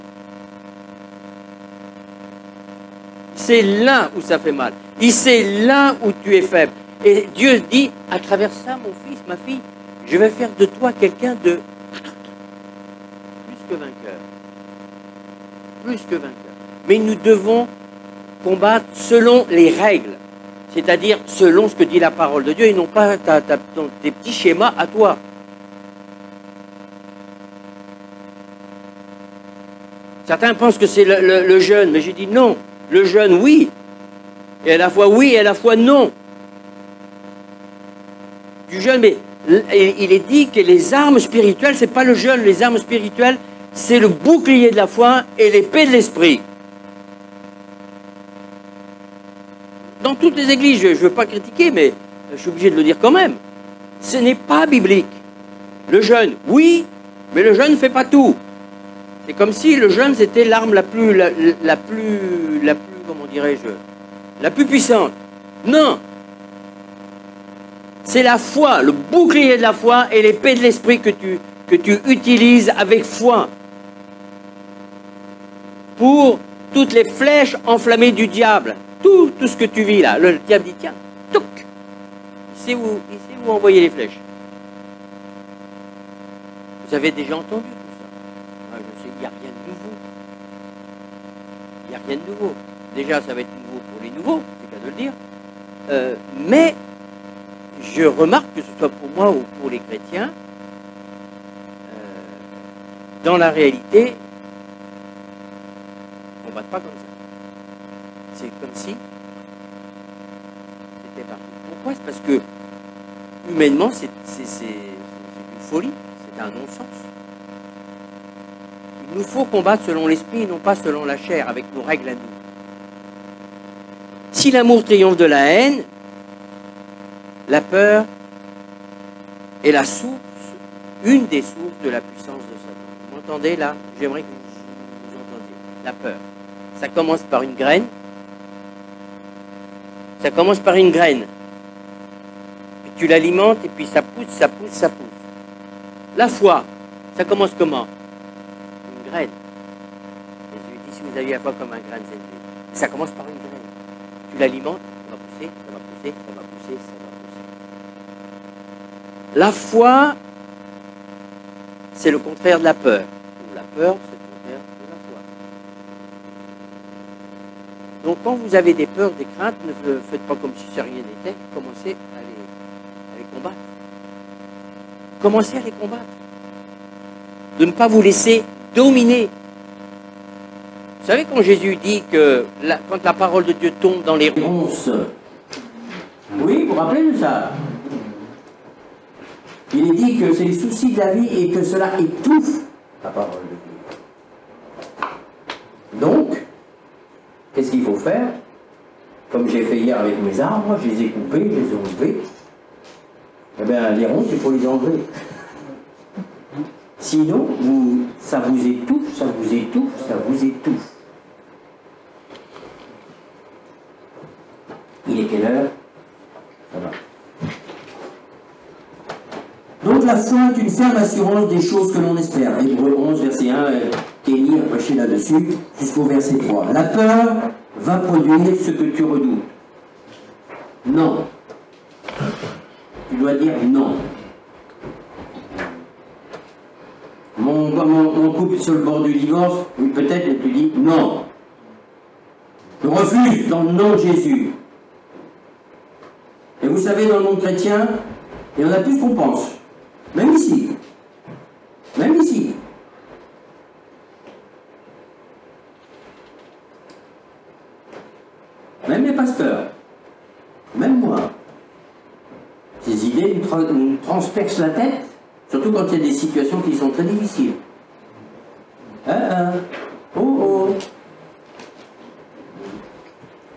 C'est là où ça fait mal. Il sait là où tu es faible. Et Dieu dit, à travers ça, mon fils, ma fille, je vais faire de toi quelqu'un de plus que vainqueur. Plus que vainqueur. Mais nous devons combattre selon les règles. C'est-à-dire selon ce que dit la parole de Dieu et non pas tes petits schémas à toi. Certains pensent que c'est le jeûne, mais j'ai dit non. Le jeûne, oui. Et à la fois oui et à la fois non. Du jeûne, mais il est dit que les armes spirituelles, ce n'est pas le jeûne. Les armes spirituelles, c'est le bouclier de la foi et l'épée de l'esprit. Dans toutes les églises, je ne veux pas critiquer, mais je suis obligé de le dire quand même. Ce n'est pas biblique. Le jeûne, oui, mais le jeûne ne fait pas tout. C'est comme si le jeûne c'était l'arme la plus, comment dirais-je, la plus puissante. Non. C'est la foi, le bouclier de la foi et l'épée de l'esprit que tu utilises avec foi pour toutes les flèches enflammées du diable. Tout ce que tu vis là. Le diable dit, tiens, touc, il sait où envoyer les flèches. Vous avez déjà entendu tout ça. Ah, je sais, il n'y a rien de nouveau. Il n'y a rien de nouveau. Déjà, ça va être nouveau pour les nouveaux, c'est qu'à de le dire. Mais je remarque que ce soit pour moi ou pour les chrétiens, dans la réalité, on ne combatte pas comme ça. C'est comme si c'était parti. Pourquoi? C'est parce que humainement, c'est une folie, c'est un non-sens. Il nous faut combattre selon l'esprit et non pas selon la chair, avec nos règles à nous. Si l'amour triomphe de la haine, la peur est la source, une des sources de la puissance de Satan. Vous m'entendez là? J'aimerais que vous entendiez. La peur. Ça commence par une graine. Ça commence par une graine. Et tu l'alimentes et puis ça pousse, ça pousse, ça pousse. La foi, ça commence comment? Une graine. Jésus dit, si vous aviez la foi comme un grain de zézé. Ça commence par une graine. Tu l'alimentes, ça va pousser, ça va pousser, ça va pousser, ça va pousser. La foi, c'est le contraire de la peur. Ou la peur, c'est le contraire de la foi. Donc quand vous avez des peurs, des craintes, ne faites pas comme si ça rien n'était, commencez à les combattre. Commencez à les combattre. De ne pas vous laisser dominer. Vous savez quand Jésus dit que quand la parole de Dieu tombe dans les ronces, oui, vous vous rappelez de ça? Il est dit que c'est les soucis de la vie et que cela étouffe la parole de Dieu. Donc, qu'est-ce qu'il faut faire? Comme j'ai fait hier avec mes arbres, je les ai coupés, je les ai enlevés. Eh bien, les ronces, il faut les enlever. Sinon, ça vous étouffe, ça vous étouffe, ça vous étouffe. Il est quelle heure? Ça va. Donc la foi est une ferme assurance des choses que l'on espère. Hébreux 11, verset 1, Kenny a prêché là-dessus, jusqu'au verset 3. La peur va produire ce que tu redoutes. Non. Tu dois dire non. Mon couple sur le bord du divorce, peut-être, mais tu dis non. Je refuse dans le nom de Jésus. Et vous savez, dans le monde chrétien, il y en a plus qu'on pense. Même ici. Même ici. Même les pasteurs. Même moi. Ces idées nous transpercent la tête, surtout quand il y a des situations qui sont très difficiles. Oh.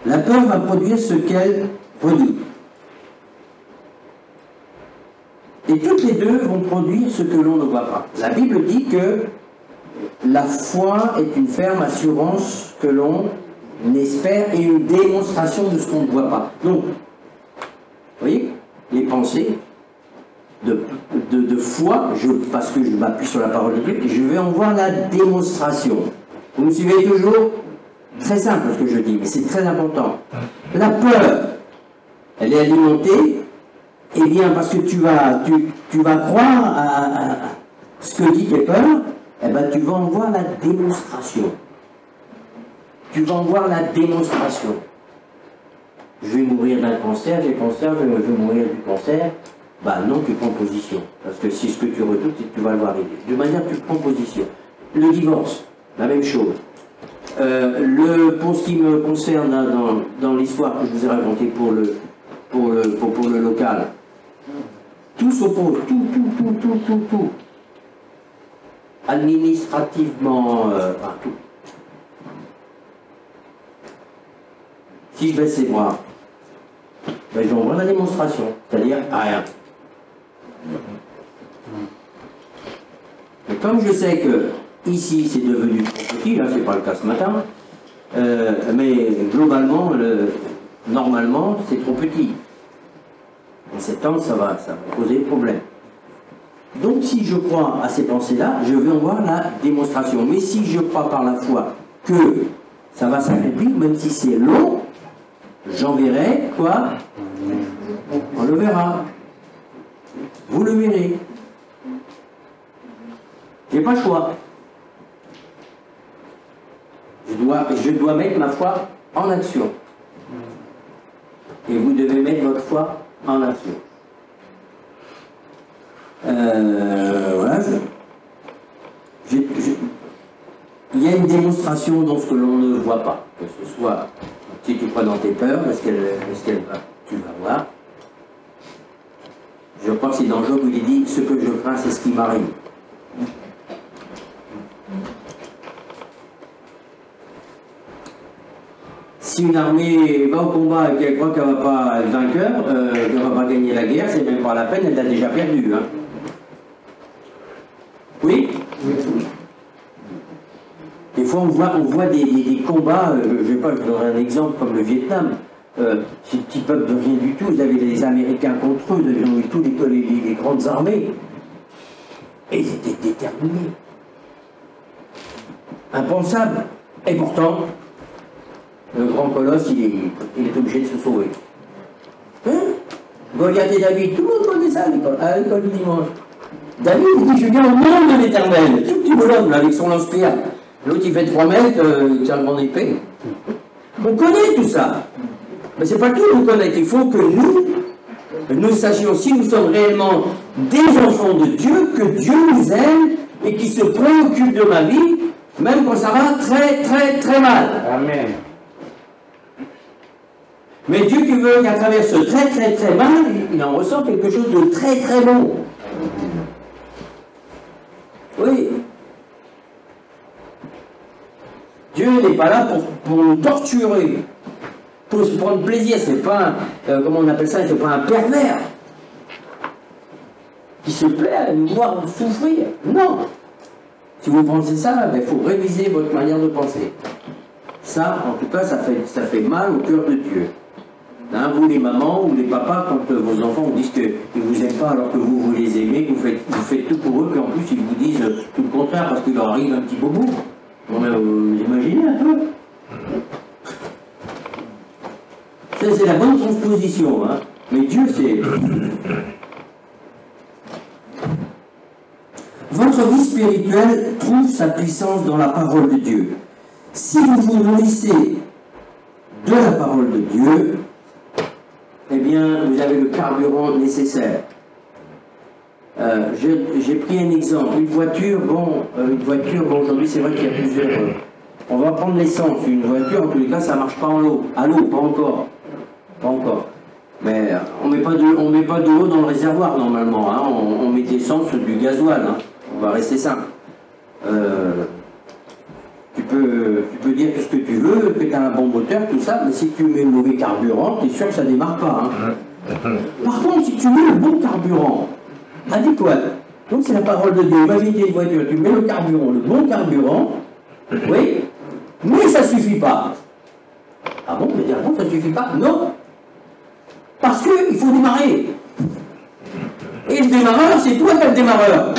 La peur va produire ce qu'elle redoute. Et toutes les deux vont produire ce que l'on ne voit pas. La Bible dit que la foi est une ferme assurance que l'on espère et une démonstration de ce qu'on ne voit pas. Donc, vous voyez, les pensées de foi, parce que je m'appuie sur la parole de Dieu, je vais en voir la démonstration. Vous me suivez toujours? Très simple ce que je dis, mais c'est très important. La peur, elle est alimentée. Eh bien, parce que tu vas croire à ce que dit tes peurs, eh bien, tu vas en voir la démonstration. Tu vas en voir la démonstration. Je vais mourir d'un cancer, j'ai cancer, je vais mourir du cancer. Bah non, tu prends position. Parce que si ce que tu redoutes, tu vas le voir arriver. De manière, tu prends position. Le divorce, la même chose. Pour ce qui me concerne dans l'histoire que je vous ai racontée pour le local, tout s'oppose, tout. Administrativement, tout. Si je baisse les bras, ben, je vais envoyer la démonstration, c'est-à-dire rien. Mais comme je sais que Ici, c'est devenu trop petit, là, c'est pas le cas ce matin. Mais globalement, normalement, c'est trop petit. En 7 ans, ça va poser problème. Donc, si je crois à ces pensées-là, je vais en voir la démonstration. Mais si je crois par la foi que ça va s'accomplir, même si c'est long, j'en verrai quoi? On le verra. Vous le verrez. J'ai pas le choix. Je dois mettre ma foi en action. Et vous devez mettre votre foi en action. Voilà. Il y a une démonstration dans ce que l'on ne voit pas. Que ce soit, si tu crois dans tes peurs, tu vas voir. Je crois que c'est dans Job où il dit « Ce que je crains, c'est ce qui m'arrive ». Si une armée va au combat et qu'elle croit qu'elle ne va pas être vainqueur, qu'elle ne va pas gagner la guerre, c'est même pas la peine, elle l'a déjà perdu. Hein. Oui? Des fois, on voit des combats, je ne vais pas vous donner un exemple comme le Vietnam. Ces petits peuples de rien du tout, vous avez les Américains contre eux, ils ont eu tous les grandes armées. Et ils étaient déterminés. Impensable. Et pourtant, le grand colosse, il est obligé de se sauver. Hein? Goliath et David, tout le monde connaît ça à l'école du dimanche. David, il dit, je viens au nom de l'Éternel. Tout petit bonhomme, là, avec son lance-pierre. L'autre, il fait 3 mètres, il tient une grande épée. On connaît tout ça. Mais c'est pas tout nous connaître. Il faut que nous sachions si nous sommes réellement des enfants de Dieu, que Dieu nous aime et qui se préoccupe de ma vie, même quand ça va très, très, très mal. Amen. Mais Dieu qui veut qu'à travers ce très, très, très mal, il en ressort quelque chose de très, très bon. Oui. Dieu n'est pas là pour nous torturer, pour se prendre plaisir. C'est pas, comment on appelle ça, c'est pas un pervers qui se plaît à nous voir souffrir. Non. Si vous pensez ça, il faut réviser votre manière de penser. Ça, en tout cas, ça fait mal au cœur de Dieu. Hein, vous les mamans ou les papas, quand vos enfants vous disent qu'ils ne vous aiment pas alors que vous les aimez, que vous faites tout pour eux, qu'en plus ils vous disent tout le contraire parce qu'il leur arrive un petit bobo. Vous imaginez un peu? Ça, c'est la bonne transposition. Hein. Mais Dieu, c'est... Votre vie spirituelle trouve sa puissance dans la parole de Dieu. Si vous vous nourrissez de la parole de Dieu, eh bien, vous avez le carburant nécessaire. J'ai pris un exemple. Une voiture, aujourd'hui, c'est vrai qu'il y a plusieurs... on va prendre l'essence. Une voiture, en tous les cas, ça ne marche pas en l'eau. À l'eau, pas encore. Pas encore. Mais on ne met pas de l'eau dans le réservoir, normalement. Hein. On met de l'essence, du gasoil. Hein. On va rester simple. Tu peux dire tout ce que tu veux, que tu as un bon moteur, tout ça, mais si tu mets le mauvais carburant, tu es sûr que ça ne démarre pas. Hein. Par contre, si tu mets le bon carburant, adéquat, donc c'est la parole de Dieu, imaginez une voiture, tu mets le bon carburant, oui, mais ça ne suffit pas. Ah bon, mais bon, ça ne suffit pas? Non. Parce qu'il faut démarrer. Et le démarreur, c'est toi qui as le démarreur.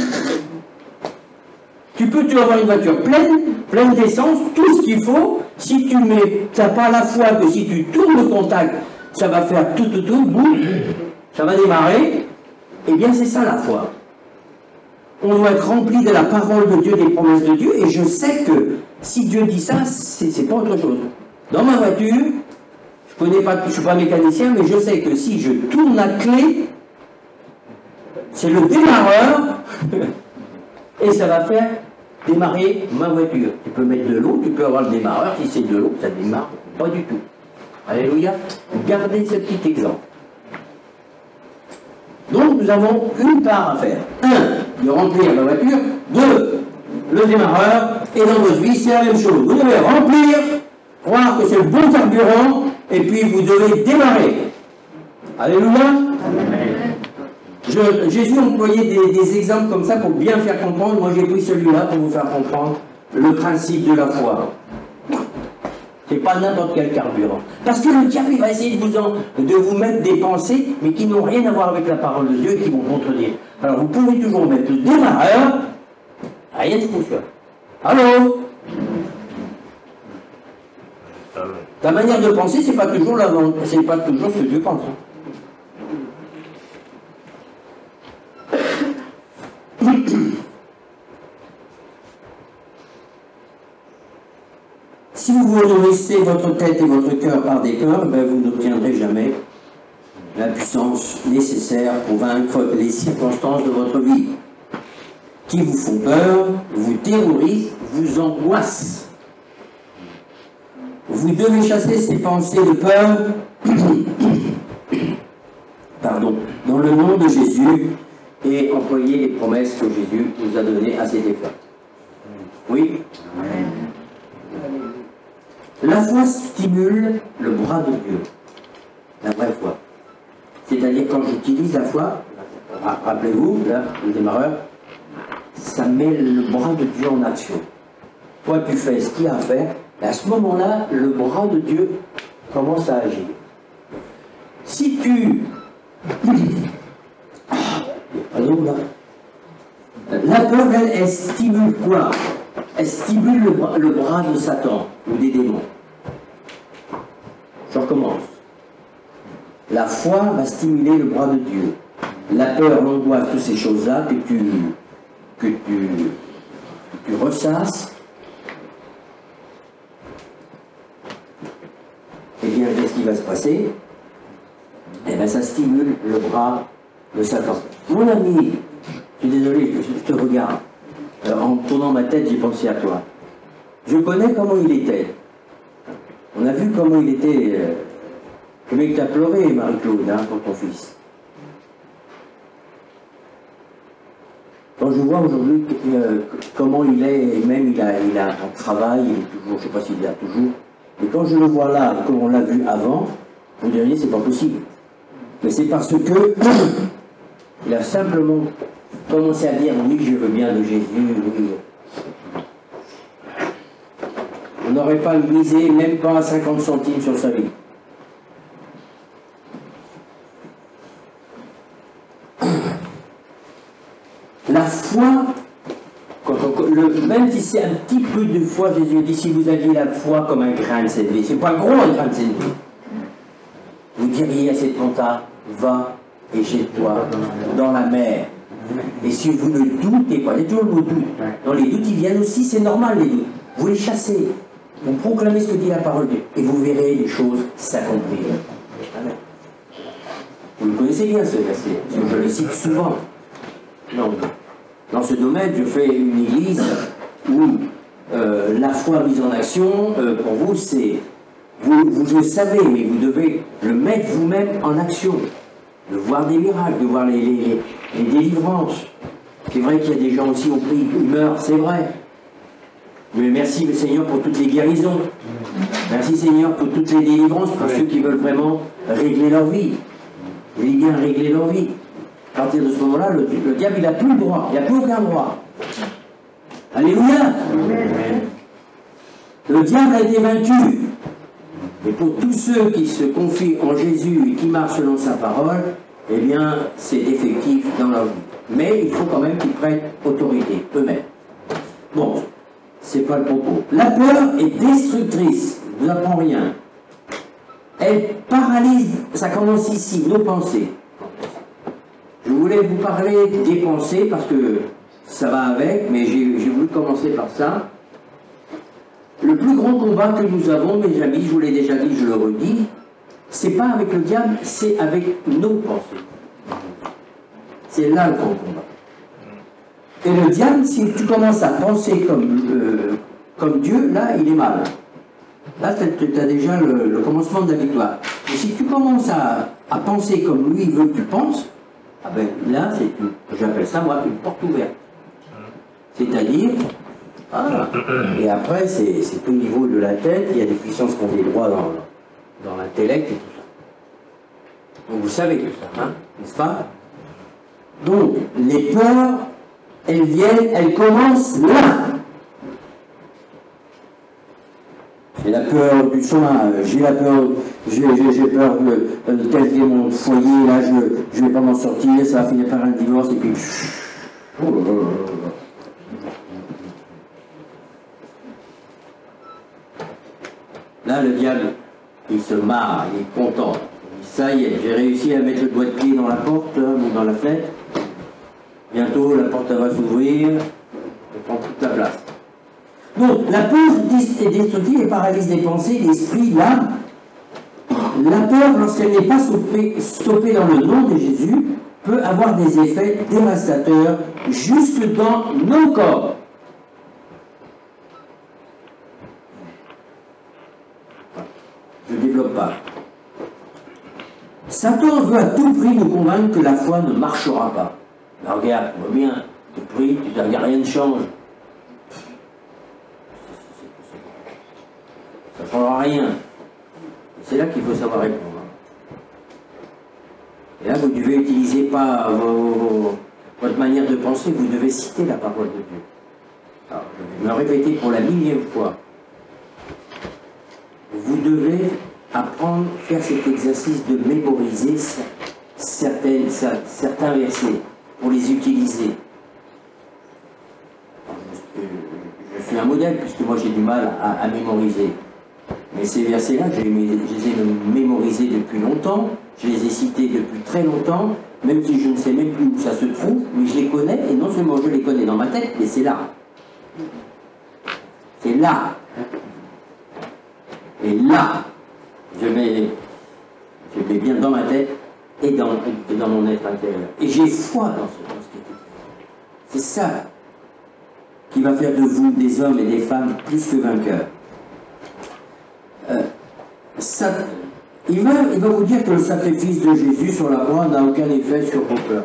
Tu peux avoir une voiture pleine d'essence, tout ce qu'il faut. Si tu n'as pas la foi que si tu tournes le contact, ça va faire tout, boum, ça va démarrer. Eh bien, c'est ça la foi. On doit être rempli de la parole de Dieu, des promesses de Dieu, et je sais que si Dieu dit ça, c'est pas autre chose. Dans ma voiture, je ne suis pas mécanicien, mais je sais que si je tourne la clé, c'est le démarreur, et ça va faire démarrer ma voiture. Tu peux mettre de l'eau, tu peux avoir le démarreur, si c'est de l'eau, ça démarre pas du tout. Alléluia. Gardez ce petit exemple. Donc nous avons une part à faire. 1, de remplir la voiture. 2, le démarreur. Et dans votre vie, c'est la même chose. Vous devez remplir, croire que c'est le bon carburant, et puis vous devez démarrer. Alléluia. Jésus employait des exemples comme ça pour bien faire comprendre. Moi, j'ai pris celui-là pour vous faire comprendre le principe de la foi. C'est pas n'importe quel carburant. Parce que le diable, il va essayer de vous mettre des pensées, mais qui n'ont rien à voir avec la parole de Dieu et qui vont contredire. Alors, vous pouvez toujours mettre le démarreur, rien ne fonctionne. Allô? Ta manière de penser, c'est pas toujours c'est pas toujours ce que Dieu pense. Si vous vous nourrissez votre tête et votre cœur par des peurs, ben vous n'obtiendrez jamais la puissance nécessaire pour vaincre les circonstances de votre vie, qui vous font peur, vous terrorisent, vous angoissent. Vous devez chasser ces pensées de peur pardon, dans le nom de Jésus et employer les promesses que Jésus nous a données à cet effet. Oui? La foi stimule le bras de Dieu. La vraie foi. C'est-à-dire quand j'utilise la foi, rappelez-vous, là, le démarreur, ça met le bras de Dieu en action. Toi, tu fais ce qu'il y a à faire, et à ce moment-là, le bras de Dieu commence à agir. Si tu... Pardon, là. La peur, elle stimule quoi? Elle stimule le bras de Satan ou des démons. Je recommence. La foi va stimuler le bras de Dieu. La peur, l'angoisse, toutes ces choses-là que tu ressasses, eh bien, qu'est-ce qui va se passer? Eh bien, ça stimule le bras de Satan. Mon ami, je suis désolé, je te regarde. En tournant ma tête, j'ai pensé à toi. Je connais comment il était. On a vu comment il était. Le mec t'a pleuré, Marie-Claude, hein, pour ton fils. Quand je vois aujourd'hui comment il est, et même il a un travail, il est toujours, je ne sais pas s'il l'a toujours, mais quand je le vois là, comme on l'a vu avant, vous diriez c'est pas possible. Mais c'est parce que il a simplement commencé à dire oui, je veux bien de Jésus, oui. On n'aurait pas misé même pas 50 centimes sur sa vie. La foi, même si c'est un petit peu de foi, Jésus dit, si vous aviez la foi comme un grain de sénévé, c'est pas gros un grain de sénévé, vous diriez à cette montagne, va et jette-toi dans la mer. Et si vous ne doutez pas, il y a toujours le mot doute. Dans les doutes, ils viennent aussi, c'est normal les doutes. Vous les chassez, vous proclamez ce que dit la parole de Dieu, et vous verrez les choses s'accomplir. Amen. Vous le connaissez bien ce verset, parce que je le cite souvent. Non. Dans ce domaine, je fais une église où la foi mise en action, pour vous, c'est... Vous le savez, mais vous devez le mettre vous-même en action. De voir des miracles, de voir les délivrances. C'est vrai qu'il y a des gens aussi au prix, ils meurent, c'est vrai. Mais merci le Seigneur pour toutes les guérisons. Merci Seigneur pour toutes les délivrances, pour ceux qui veulent vraiment régler leur vie. Vous voulez bien régler leur vie. À partir de ce moment-là, le diable, il n'a plus le droit, il n'a plus aucun droit. Alléluia. Le diable a été vaincu. Et pour tous ceux qui se confient en Jésus et qui marchent selon sa parole, eh bien, c'est effectif dans leur vie. Mais il faut quand même qu'ils prêtent autorité, eux-mêmes. Bon, c'est pas le propos. La peur est destructrice, je ne vous apprends rien. Elle paralyse, ça commence ici, nos pensées. Je voulais vous parler des pensées parce que ça va avec, mais j'ai voulu commencer par ça. Le plus grand combat que nous avons, mes amis, je vous l'ai déjà dit, je le redis, c'est pas avec le diable, c'est avec nos pensées. C'est là le grand combat. Et le diable, si tu commences à penser comme Dieu, là, il est mal. Là, tu as déjà le commencement de la victoire. Et si tu commences à penser comme lui, il veut que tu penses, ah ben là, j'appelle ça, moi, une porte ouverte. C'est-à-dire, ah, et après, c'est au niveau de la tête, il y a des puissances qui ont des droits dans l'intellect et tout ça. Donc vous savez tout ça, hein, n'est-ce pas? Donc, les peurs, elles viennent, elles commencent là. J'ai la peur du soin, j'ai la peur, j'ai peur de tel que mon foyer, là, je ne vais pas m'en sortir, ça va finir par un divorce, et puis... Là, le diable, il se marre, il est content. Il dit, ça y est, j'ai réussi à mettre le doigt de pied dans la porte, hein, ou dans la fenêtre. Bientôt, la porte va s'ouvrir, elle prend toute la place. Donc, la peur est destructive et paralyse les pensées, l'esprit, l'âme. La peur, lorsqu'elle n'est pas stoppée dans le nom de Jésus, peut avoir des effets dévastateurs jusque dans nos corps. Je ne développe pas. Satan veut à tout prix nous convaincre que la foi ne marchera pas. Mais regarde, tu vois bien, tu pries, rien ne change. Ça ne changera rien. C'est là qu'il faut savoir répondre. Et là, vous ne devez utiliser pas votre manière de penser, vous devez citer la parole de Dieu. Alors, je vais me répéter pour la millième fois. Vous devez apprendre, faire cet exercice de mémoriser certains versets pour les utiliser. Je suis un modèle puisque moi j'ai du mal à mémoriser. Mais ces versets-là, je les ai mémorisés depuis longtemps, je les ai cités depuis très longtemps, même si je ne sais même plus où ça se trouve, mais je les connais, et non seulement je les connais dans ma tête, mais c'est là. C'est là. Et là, je mets bien dans ma tête et dans mon être intérieur. Et j'ai foi dans ce qui est écrit. C'est ça qui va faire de vous des hommes et des femmes plus que vainqueurs. Il va vous dire que le sacrifice de Jésus sur la croix n'a aucun effet sur vos peurs.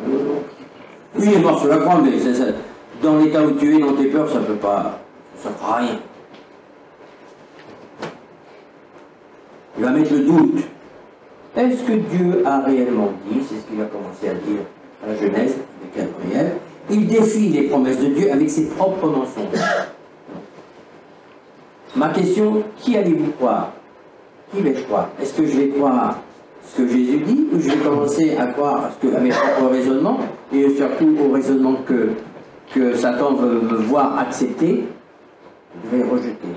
Oui, il est mort sur la croix, mais dans l'état où tu es, dans tes peurs, ça ne peut pas... ça ne fera rien. Il va mettre le doute. Est-ce que Dieu a réellement dit, c'est ce qu'il a commencé à dire à la Genèse, avec Gabriel, il défie les promesses de Dieu avec ses propres mensonges. Ma question, qui allez-vous croire? Qui vais-je croire? Est-ce que je vais croire ce que Jésus dit, ou je vais commencer à croire à mes propres raisonnements, et surtout au raisonnement que Satan veut me voir accepter? Je vais rejeter.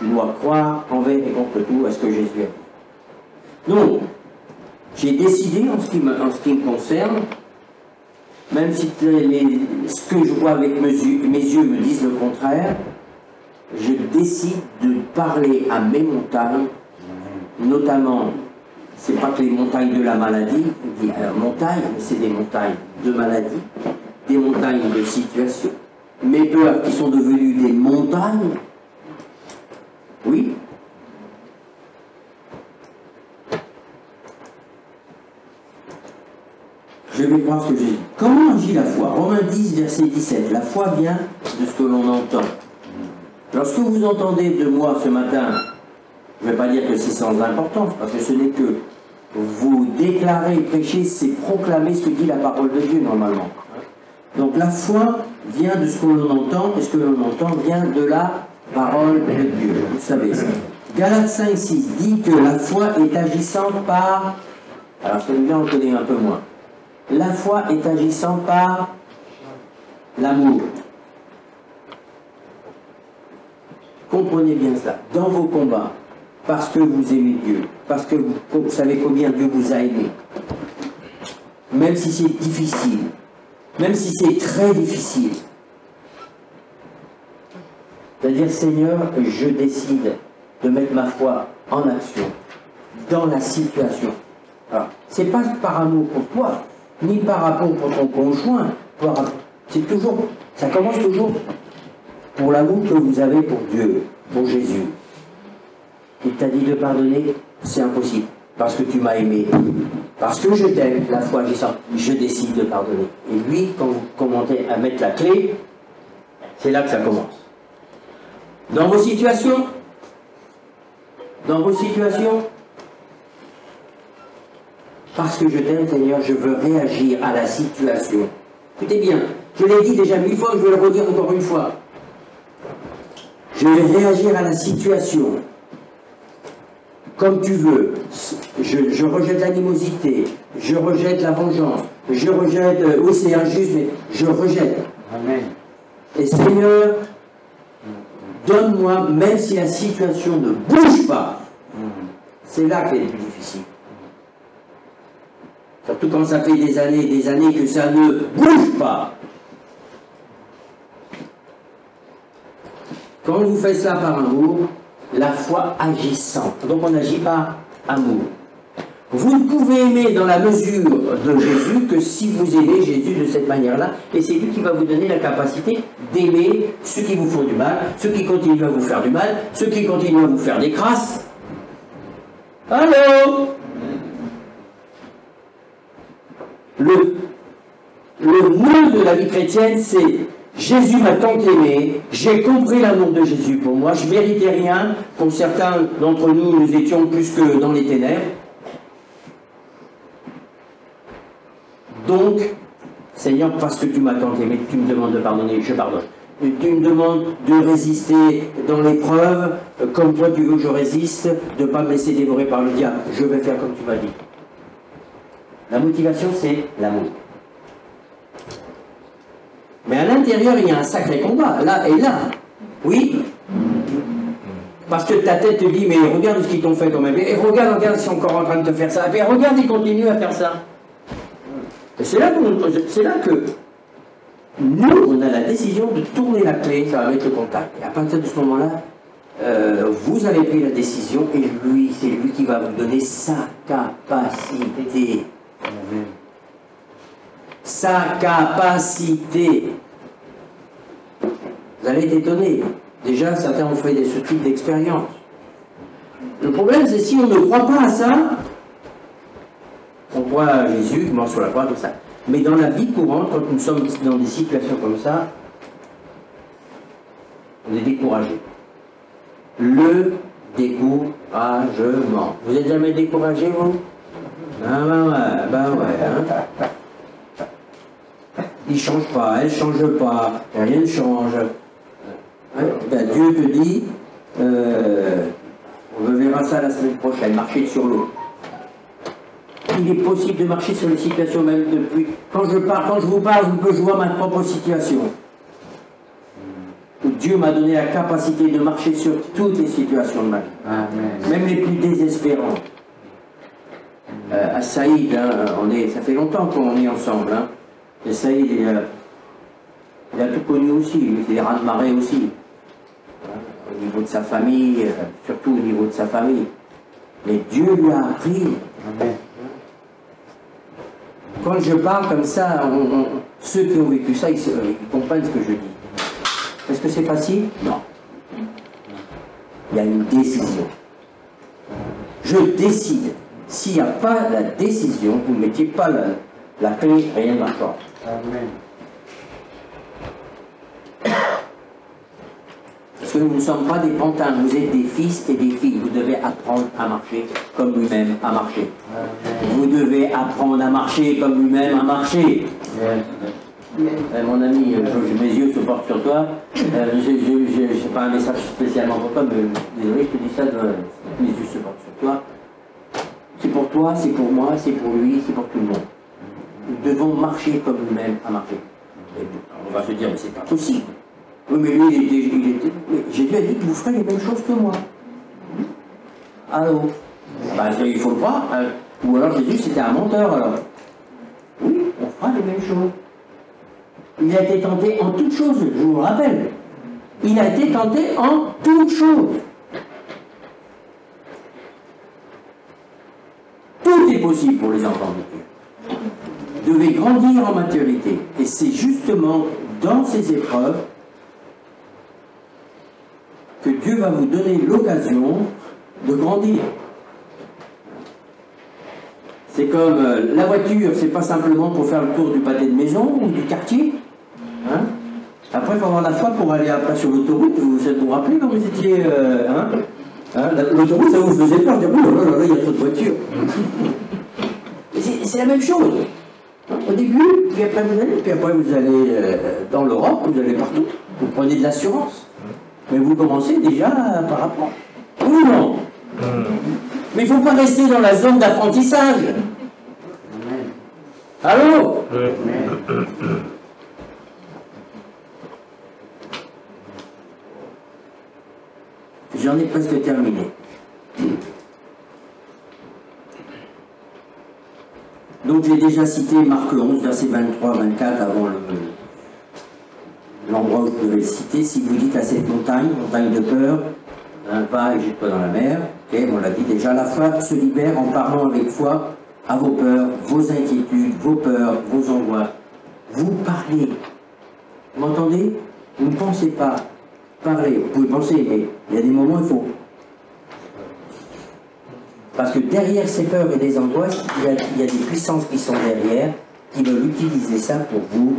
Je dois croire envers et contre tout à ce que Jésus a dit. Donc, j'ai décidé en ce qui me concerne, même si ce que je vois avec mes yeux me disent le contraire, je décide de parler à mes montagnes, notamment, c'est pas que les montagnes de la maladie, montagnes, mais c'est des montagnes de maladie, des montagnes de situation, mes peurs qui sont devenues des montagnes. Oui. Je vais voir ce que j'ai dit. Comment agit la foi? Romains 10, verset 17. La foi vient de ce que l'on entend. Lorsque vous entendez de moi ce matin, je ne vais pas dire que c'est sans importance, parce que ce n'est que vous déclarer, prêcher, c'est proclamer ce que dit la parole de Dieu normalement. Donc la foi vient de ce que l'on entend, et ce que l'on entend vient de la parole de Dieu. Vous savez ça. Galates 5, 6 dit que la foi est agissante par... Alors celui-là on le connaît un peu moins. La foi est agissante par l'amour. Comprenez bien ça. Dans vos combats, parce que vous aimez Dieu, parce que vous savez combien Dieu vous a aimé, même si c'est difficile, même si c'est très difficile, c'est-à-dire, Seigneur, je décide de mettre ma foi en action, dans la situation. Alors, c'est pas par amour pour toi, ni par rapport pour ton conjoint, c'est toujours, ça commence toujours pour l'amour que vous avez pour Dieu, pour Jésus. Il t'a dit de pardonner, c'est impossible, parce que tu m'as aimé, parce que je t'aime, la foi agissante, je décide de pardonner. Et lui, quand vous commencez à mettre la clé, c'est là que ça commence. Dans vos situations, parce que je t'aime, Seigneur, je veux réagir à la situation. Écoutez bien, je l'ai dit déjà 1000 fois, je vais le redire encore une fois. Je vais réagir à la situation comme tu veux. Je rejette l'animosité, je rejette la vengeance, je rejette, oui c'est injuste, mais je rejette. Amen. Et Seigneur, donne-moi, même si la situation ne bouge pas, c'est là qu'elle est plus difficile. Surtout quand ça fait des années que ça ne bouge pas. Quand vous faites ça par amour, la foi agissante. Donc on n'agit pas amour. Vous ne pouvez aimer dans la mesure de Jésus que si vous aimez Jésus de cette manière-là, et c'est lui qui va vous donner la capacité d'aimer ceux qui vous font du mal, ceux qui continuent à vous faire du mal, ceux qui continuent à vous faire des crasses. Allô? Le mot de la vie chrétienne, c'est Jésus m'a tant aimé, j'ai compris l'amour de Jésus pour moi, je ne méritais rien, pour certains d'entre nous, nous étions plus que dans les ténèbres. Donc, Seigneur, parce que tu m'as tant aimé, tu me demandes de pardonner, je pardonne. Tu me demandes de résister dans l'épreuve, comme toi tu veux que je résiste, de ne pas me laisser dévorer par le diable. Je vais faire comme tu m'as dit. La motivation, c'est l'amour. Mais à l'intérieur, il y a un sacré combat, là et là. Oui. Parce que ta tête te dit, mais regarde ce qu'ils t'ont fait quand même. Et regarde, ils sont encore en train de te faire ça. Et regarde, ils continuent à faire ça. Et c'est là que nous, on a la décision de tourner la clé, ça va mettre le contact. Et à partir de ce moment-là, vous avez pris la décision et lui, c'est lui qui va vous donner sa capacité. Amen. Sa capacité. Vous allez être étonné. Déjà, certains ont fait ce type d'expérience. Le problème, c'est si on ne croit pas à ça, on voit Jésus qui mort sur la croix, tout ça. Mais dans la vie courante, quand nous sommes dans des situations comme ça, on est découragé. Le découragement. Vous êtes jamais découragé, vous? Ben ouais, hein. Il ne change pas, elle ne change pas, rien ne change. Ben, Dieu te dit, on verra ça la semaine prochaine, marcher sur l'eau. Il est possible de marcher sur les situations même depuis. Quand je vous parle, je vois ma propre situation. Dieu m'a donné la capacité de marcher sur toutes les situations de ma vie. Amen. Même les plus désespérantes. À Saïd, hein, ça fait longtemps qu'on est ensemble. Hein. Et Saïd, il a tout connu aussi, il était des raz de marée aussi. Au niveau de sa famille, surtout au niveau de sa famille. Mais Dieu lui a appris. Amen. Quand je parle comme ça, ceux qui ont vécu ça, ils comprennent ce que je dis. Est-ce que c'est facile? Non. Il y a une décision. Je décide. S'il n'y a pas la décision, vous ne mettiez pas la clé, rien ne marchera. Amen. Parce que nous ne sommes pas des pantins, vous êtes des fils et des filles. Vous devez apprendre à marcher comme lui-même a marché. Amen. Vous devez apprendre à marcher comme lui-même a marché. Mon ami, mes yeux se portent sur toi. Je n'ai pas un message spécialement pour toi, mais désolé, je te dis ça, mes yeux se portent sur toi. C'est pour toi, c'est pour moi, c'est pour lui, c'est pour tout le monde. Nous devons marcher comme lui-même a marché. Et on va se dire, mais c'est pas possible. Oui, mais lui, il était. Jésus a dit que vous ferez les mêmes choses que moi. Allô? Ben, il faut le voir. Ou alors Jésus, c'était un menteur, alors. Oui, on fera les mêmes choses. Il a été tenté en toutes choses, je vous le rappelle. Il a été tenté en toutes choses. Tout est possible pour les enfants de Dieu. Vous devez grandir en maturité. Et c'est justement dans ces épreuves que Dieu va vous donner l'occasion de grandir. C'est comme la voiture, c'est pas simplement pour faire le tour du pâté de maison ou du quartier. Hein? Après, il faut avoir la foi pour aller après sur l'autoroute. Vous vous rappelez quand vous étiez... L'autoroute, ça vous faisait peur. Dire, oh là là, il y a trop de voitures. c'est la même chose. Au début, puis après vous allez dans l'Europe, vous allez partout, vous prenez de l'assurance. Mais vous commencez déjà par rapport. Oui ou non? Mais il ne faut pas rester dans la zone d'apprentissage. Allô? J'en ai presque terminé. Donc j'ai déjà cité Marc 11, verset 23-24 avant l'endroit où je devais le citer. Si vous dites à cette montagne, montagne de peur, va et jette-toi dans la mer, okay, on l'a dit déjà, la foi se libère en parlant avec foi à vos peurs, vos inquiétudes, vos peurs, vos angoisses. Vous parlez. Vous m'entendez? Vous ne pensez pas. Parlez. Vous pouvez penser, mais il y a des moments où il faut. Parce que derrière ces peurs et des angoisses, il y a des puissances qui sont derrière, qui veulent utiliser ça pour vous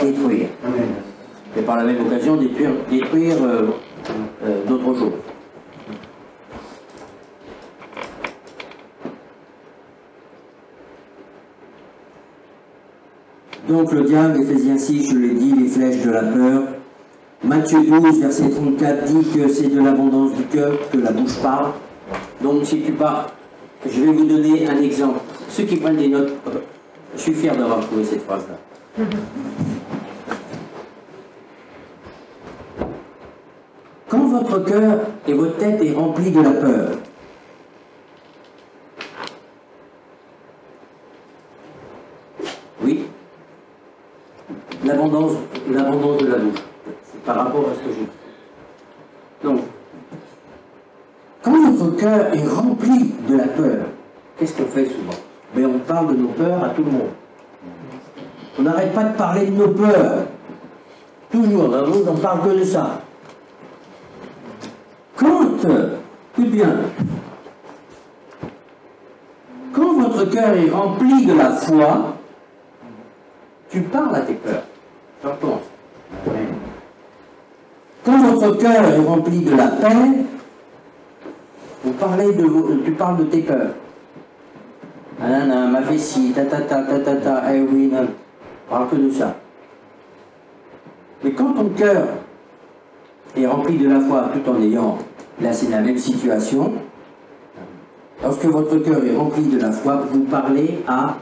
détruire. Et par la même occasion, détruire d'autres choses. Donc le diable, Éphésiens 6, je l'ai dit, les flèches de la peur. Matthieu 12, verset 34 dit que c'est de l'abondance du cœur que la bouche parle. Donc si tu pars, je vais vous donner un exemple. Ceux qui prennent des notes, je suis fier d'avoir trouvé cette phrase-là. Quand votre cœur et votre tête est rempli de la peur, oui, l'abondance de la bouche, c'est par rapport à ce que j'ai dit. Donc, quand votre cœur est rempli de la peur, qu'est-ce qu'on fait souvent? Mais on parle de nos peurs à tout le monde. On n'arrête pas de parler de nos peurs. Toujours, dans l'autre, on ne parle que de ça. Écoute bien, quand votre cœur est rempli de la foi, tu parles à tes peurs. J'entends. Quand votre cœur est rempli de la paix, tu parles de tes peurs. Anana, ma vessie, ta, eh oui, non. On parle que de ça. Mais quand ton cœur est rempli de la foi tout en ayant, là c'est la même situation, lorsque votre cœur est rempli de la foi, vous parlez à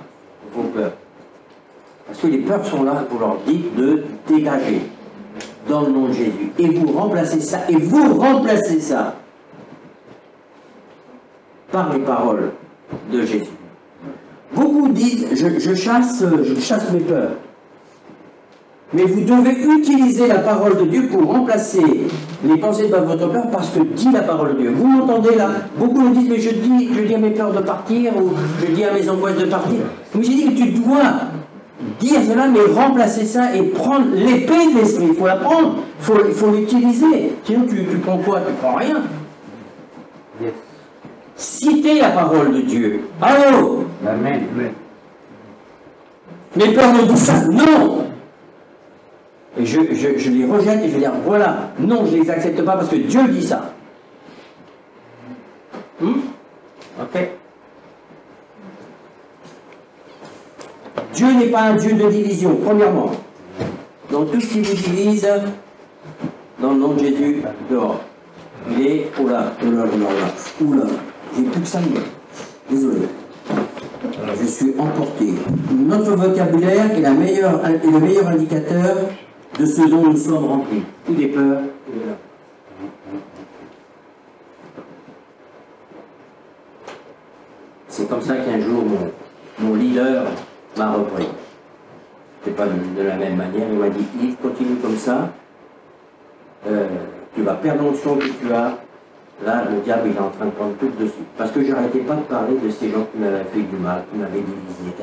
vos peurs. Parce que les peurs sont là, vous leur dites de dégager dans le nom de Jésus. Et vous remplacez ça, par les paroles de Jésus. Beaucoup disent, je chasse mes peurs. Mais vous devez utiliser la parole de Dieu pour remplacer les pensées de votre peur parce que dit la parole de Dieu. Vous m'entendez là? Beaucoup me disent, mais je dis à mes peurs de partir ou je dis à mes angoisses de partir. Mais j'ai dit, mais tu dois dire cela, mais remplacer ça et prendre l'épée de l'esprit. Il faut la prendre, il faut l'utiliser. Sinon, tu prends quoi? Tu prends rien. Yes. Citez la parole de Dieu. Allô? Amen. Mes peurs me disent ça. Non! Et je les rejette et je vais dire, voilà, non, je ne les accepte pas parce que Dieu dit ça. Ok. Dieu n'est pas un Dieu de division, premièrement. Donc tout ce qui vous divise, dans le nom de Jésus, dehors. Il est, oula, j'ai plus que ça, désolé. Je suis emporté. Notre vocabulaire est le meilleur indicateur de ce dont nous sommes remplis. Ou des peurs, ou de la... C'est comme ça qu'un jour, mon leader m'a repris. C'est pas de la même manière. Il m'a dit, Yves, continue comme ça. Tu vas perdre l'onction que tu as. Là, le diable, il est en train de prendre tout dessus. Parce que je n'arrêtais pas de parler de ces gens qui m'avaient fait du mal, qui m'avaient divisé,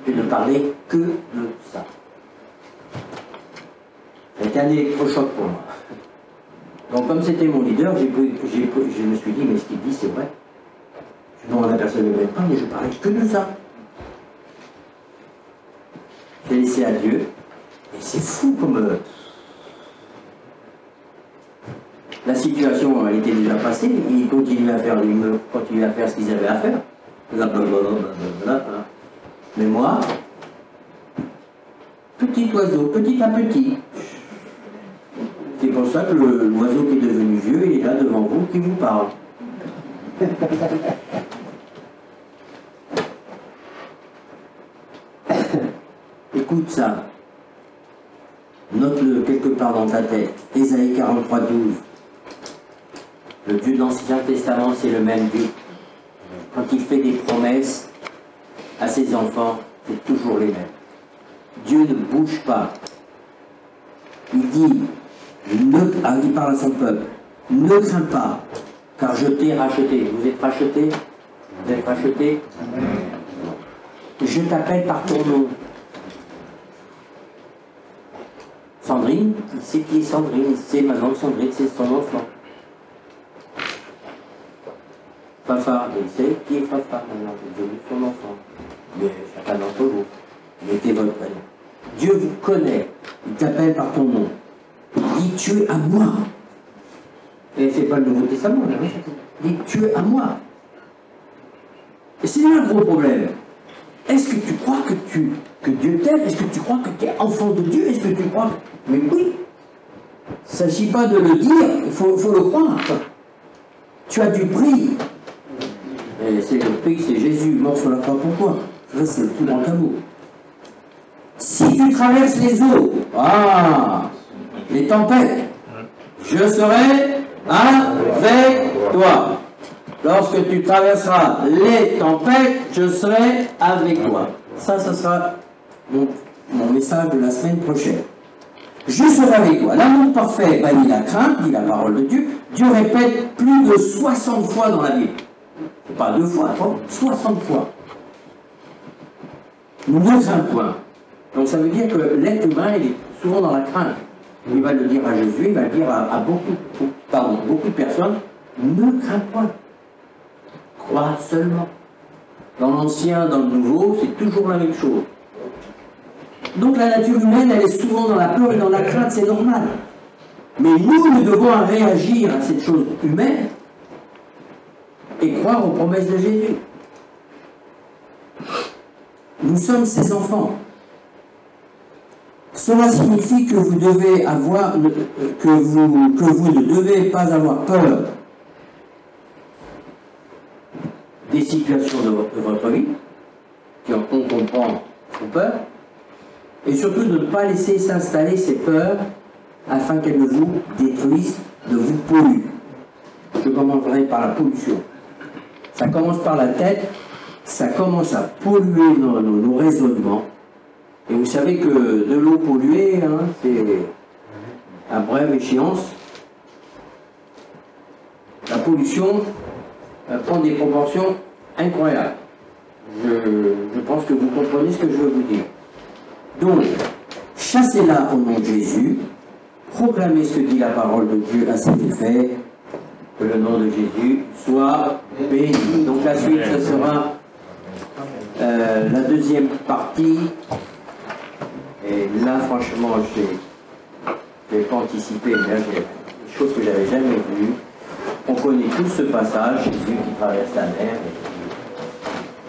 Je ne parlais que de ça. C'était un électrochoc pour moi. Donc, comme c'était mon leader, je me suis dit, mais ce qu'il dit, c'est vrai. Je demande à la personne de ne pas, mais je parlais que de ça. J'ai laissé à Dieu. Et c'est fou comme... la situation, elle était déjà passée. Ils continuaient à faire ce qu'ils avaient à faire. blablabla. Mais moi, petit oiseau, petit à petit. C'est pour ça que l'oiseau qui est devenu vieux, il est là devant vous qui vous parle. Écoute ça. Note-le quelque part dans ta tête. Ésaïe 43, 12. Le Dieu de l'Ancien Testament, c'est le même Dieu. Quand il fait des promesses à ses enfants, c'est toujours les mêmes. Dieu ne bouge pas. Il dit, il parle à son peuple, ne crains pas, car je t'ai racheté. Vous êtes racheté? Vous êtes racheté? Je t'appelle par ton nom. Sandrine, il sait qui est Sandrine, il sait maintenant que Sandrine c'est son enfant. Papa, il sait qui est papa maintenant, c'est devenu son enfant. Mais chacun d'entre vous, mettez votre prénom. Dieu vous connaît, il t'appelle par ton nom. Il dit tu es à moi. Et c'est pas le Nouveau Testament, là, il dit tu es à moi. Et c'est là le gros problème. Est-ce que tu crois que Dieu t'aime? Est-ce que tu crois que tu es enfant de Dieu? Est-ce que tu crois? Mais oui. Il ne s'agit pas de le dire, il faut le croire. Tu as du prix. Et c'est le prix, c'est Jésus, mort sur la croix pour toi. Ça, c'est le plus grand amour. Si tu traverses les eaux, les tempêtes, je serai avec toi. Lorsque tu traverseras les tempêtes, je serai avec toi. Ça sera mon message de la semaine prochaine. Je serai avec toi. L'amour parfait bannit la crainte, dit la parole de Dieu. Dieu répète plus de 60 fois dans la Bible. Pas 2 fois, 60 fois. Ne crains point. Donc ça veut dire que l'être humain, il est souvent dans la crainte. Il va le dire à Jésus, il va le dire à beaucoup de personnes. Ne crains point. Crois seulement. Dans l'Ancien, dans le Nouveau, c'est toujours la même chose. Donc la nature humaine, elle est souvent dans la peur et dans la crainte, c'est normal. Mais nous devons réagir à cette chose humaine et croire aux promesses de Jésus. Nous sommes ses enfants. Cela signifie que vous devez avoir, que vous ne devez pas avoir peur des situations de votre vie, qui on comprend ont peur, et surtout de ne pas laisser s'installer ces peurs afin qu'elles ne vous détruisent, ne vous polluent. Je commencerai par la pollution. Ça commence par la tête, ça commence à polluer nos raisonnements. Et vous savez que de l'eau polluée, c'est à brève échéance. La pollution prend des proportions incroyables. Je pense que vous comprenez ce que je veux vous dire. Donc, chassez-la au nom de Jésus, proclamez ce que dit la parole de Dieu à cet effet, que le nom de Jésus soit béni. Donc la suite, ce sera la deuxième partie. Et là, franchement, je n'ai pas anticipé, mais là, j'ai des choses que j'avais jamais vues. On connaît tous ce passage, Jésus qui traverse la mer.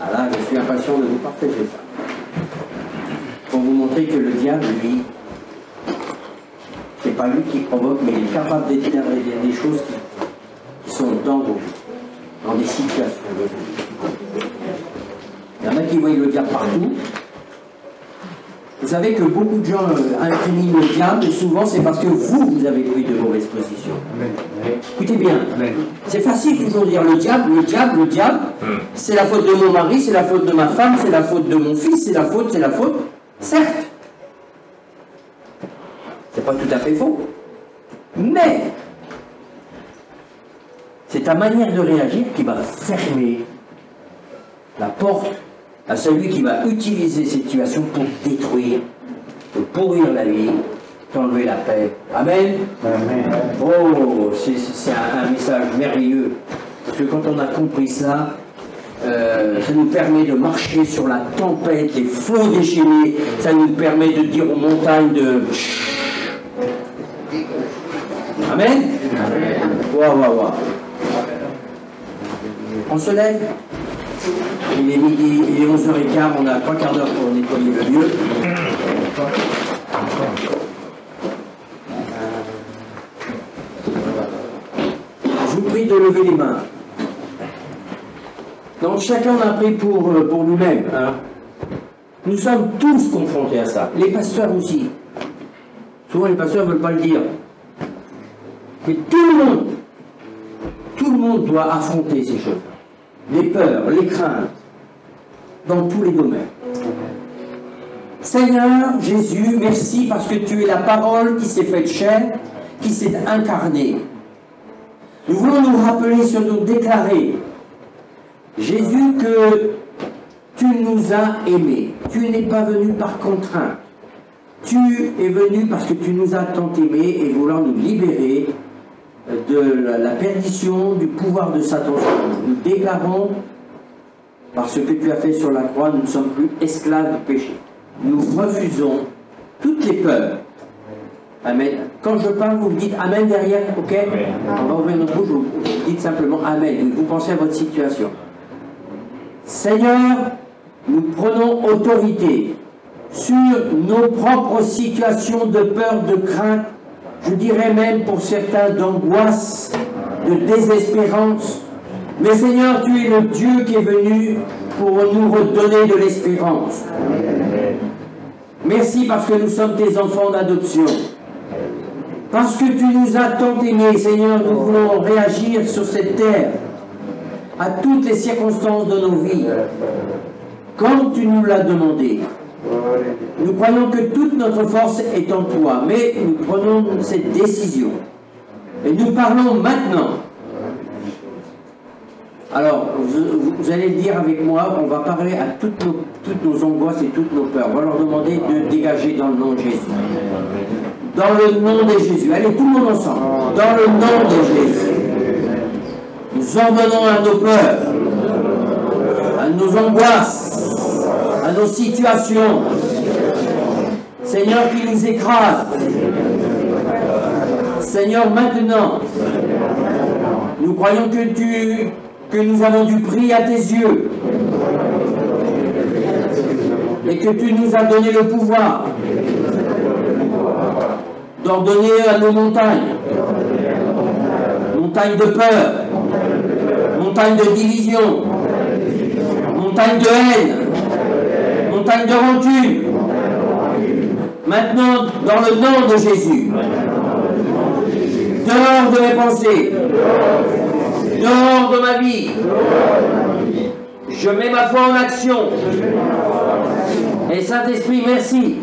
Ah là, je suis impatient de vous partager ça. Pour vous montrer que le diable, lui, c'est pas lui qui provoque, mais il est capable d'éteindre des choses qui sont dans vos vies, dans des situations de vie. Il y en a qui voient le diable partout. Vous savez que beaucoup de gens incriminent le diable, et souvent c'est parce que vous avez pris de mauvaises positions. Écoutez bien, c'est facile toujours de dire le diable, c'est la faute de mon mari, c'est la faute de ma femme, c'est la faute de mon fils, c'est la faute, certes. C'est pas tout à fait faux. Mais, c'est ta manière de réagir qui va fermer la porte à celui qui va utiliser cette situation pour détruire, pour pourrir la vie, t'enlever la paix. Amen. Amen. Oh, c'est un message merveilleux. Parce que quand on a compris ça, ça nous permet de marcher sur la tempête, les flots déchaînés. Ça nous permet de dire aux montagnes de... Amen. Amen. Wow. On se lève. Il est midi, il est 11h15, on a 3 quarts d'heure pour nettoyer le lieu. Je vous prie de lever les mains. Donc chacun a pris pour nous-mêmes. Hein. Nous sommes tous confrontés à ça. Les pasteurs aussi. Souvent les pasteurs ne veulent pas le dire. Mais tout le monde doit affronter ces choses. Les peurs, les craintes, dans tous les domaines. Seigneur Jésus, merci parce que tu es la parole qui s'est faite chair, qui s'est incarnée. Nous voulons nous rappeler, surtout déclarer, Jésus, que tu nous as aimés. Tu n'es pas venu par contrainte. Tu es venu parce que tu nous as tant aimés et voulant nous libérer de la perdition, du pouvoir de Satan. Nous déclarons, parce que tu as fait sur la croix, nous ne sommes plus esclaves du péché. Nous refusons toutes les peurs. Amen. Quand je parle, vous me dites Amen derrière, ok? On va ouvrir notre bouche, vous dites simplement Amen. Vous pensez à votre situation. Seigneur, nous prenons autorité sur nos propres situations de peur, de crainte, je dirais même pour certains d'angoisse, de désespérance. Mais Seigneur, tu es le Dieu qui est venu pour nous redonner de l'espérance. Merci parce que nous sommes tes enfants d'adoption. Parce que tu nous as tant aimés, Seigneur, nous voulons réagir sur cette terre à toutes les circonstances de nos vies, comme tu nous l'as demandé. Nous croyons que toute notre force est en toi, mais nous prenons cette décision. Et nous parlons maintenant. Alors, vous allez le dire avec moi, on va parler à toutes nos angoisses et toutes nos peurs. On va leur demander de dégager dans le nom de Jésus. Dans le nom de Jésus. Allez, tout le monde ensemble. Dans le nom de Jésus. Nous ordonnons à nos peurs, à nos angoisses, à nos situations, Seigneur, qui nous écrase. Seigneur, maintenant, nous croyons que nous avons du prix à tes yeux et que tu nous as donné le pouvoir d'ordonner à nos montagnes, montagnes de peur, montagnes de division, montagnes de haine, montagnes de rancune. Maintenant, dans le nom de Jésus, dehors de mes pensées, dehors de ma vie, je mets ma foi en action. Et Saint-Esprit, merci.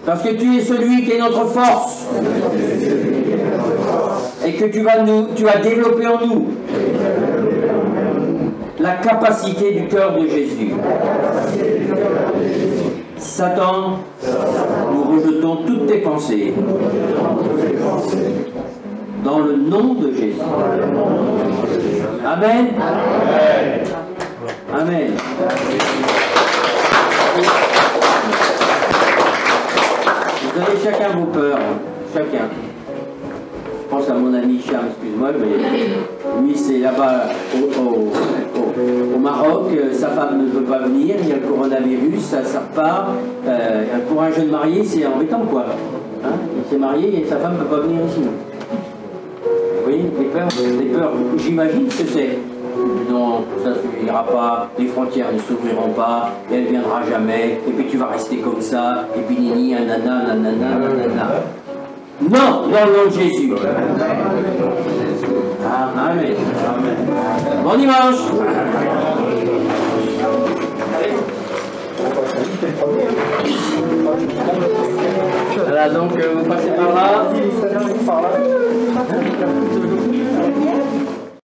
Parce que tu es celui qui est notre force. Et que tu vas développer en nous la capacité du cœur de Jésus. Satan, nous rejetons toutes tes pensées. Dans le nom de Jésus. Amen. Amen. Vous avez chacun vos peurs. Chacun. Je pense à mon ami Charles, excuse-moi, mais lui c'est là-bas au Maroc, sa femme ne veut pas venir, il y a le coronavirus, ça repart. Pour un jeune marié, c'est embêtant quoi. Hein, il s'est marié et sa femme ne peut pas venir ici. Vous voyez, les peurs, j'imagine ce que c'est. Non, ça ne suffira pas, les frontières ne s'ouvriront pas, et elle ne viendra jamais, et puis tu vas rester comme ça, et puis nini, nanana, nanana, nanana. Non, dans le nom de Jésus. Amen. Bon dimanche. Voilà, donc vous passez par là.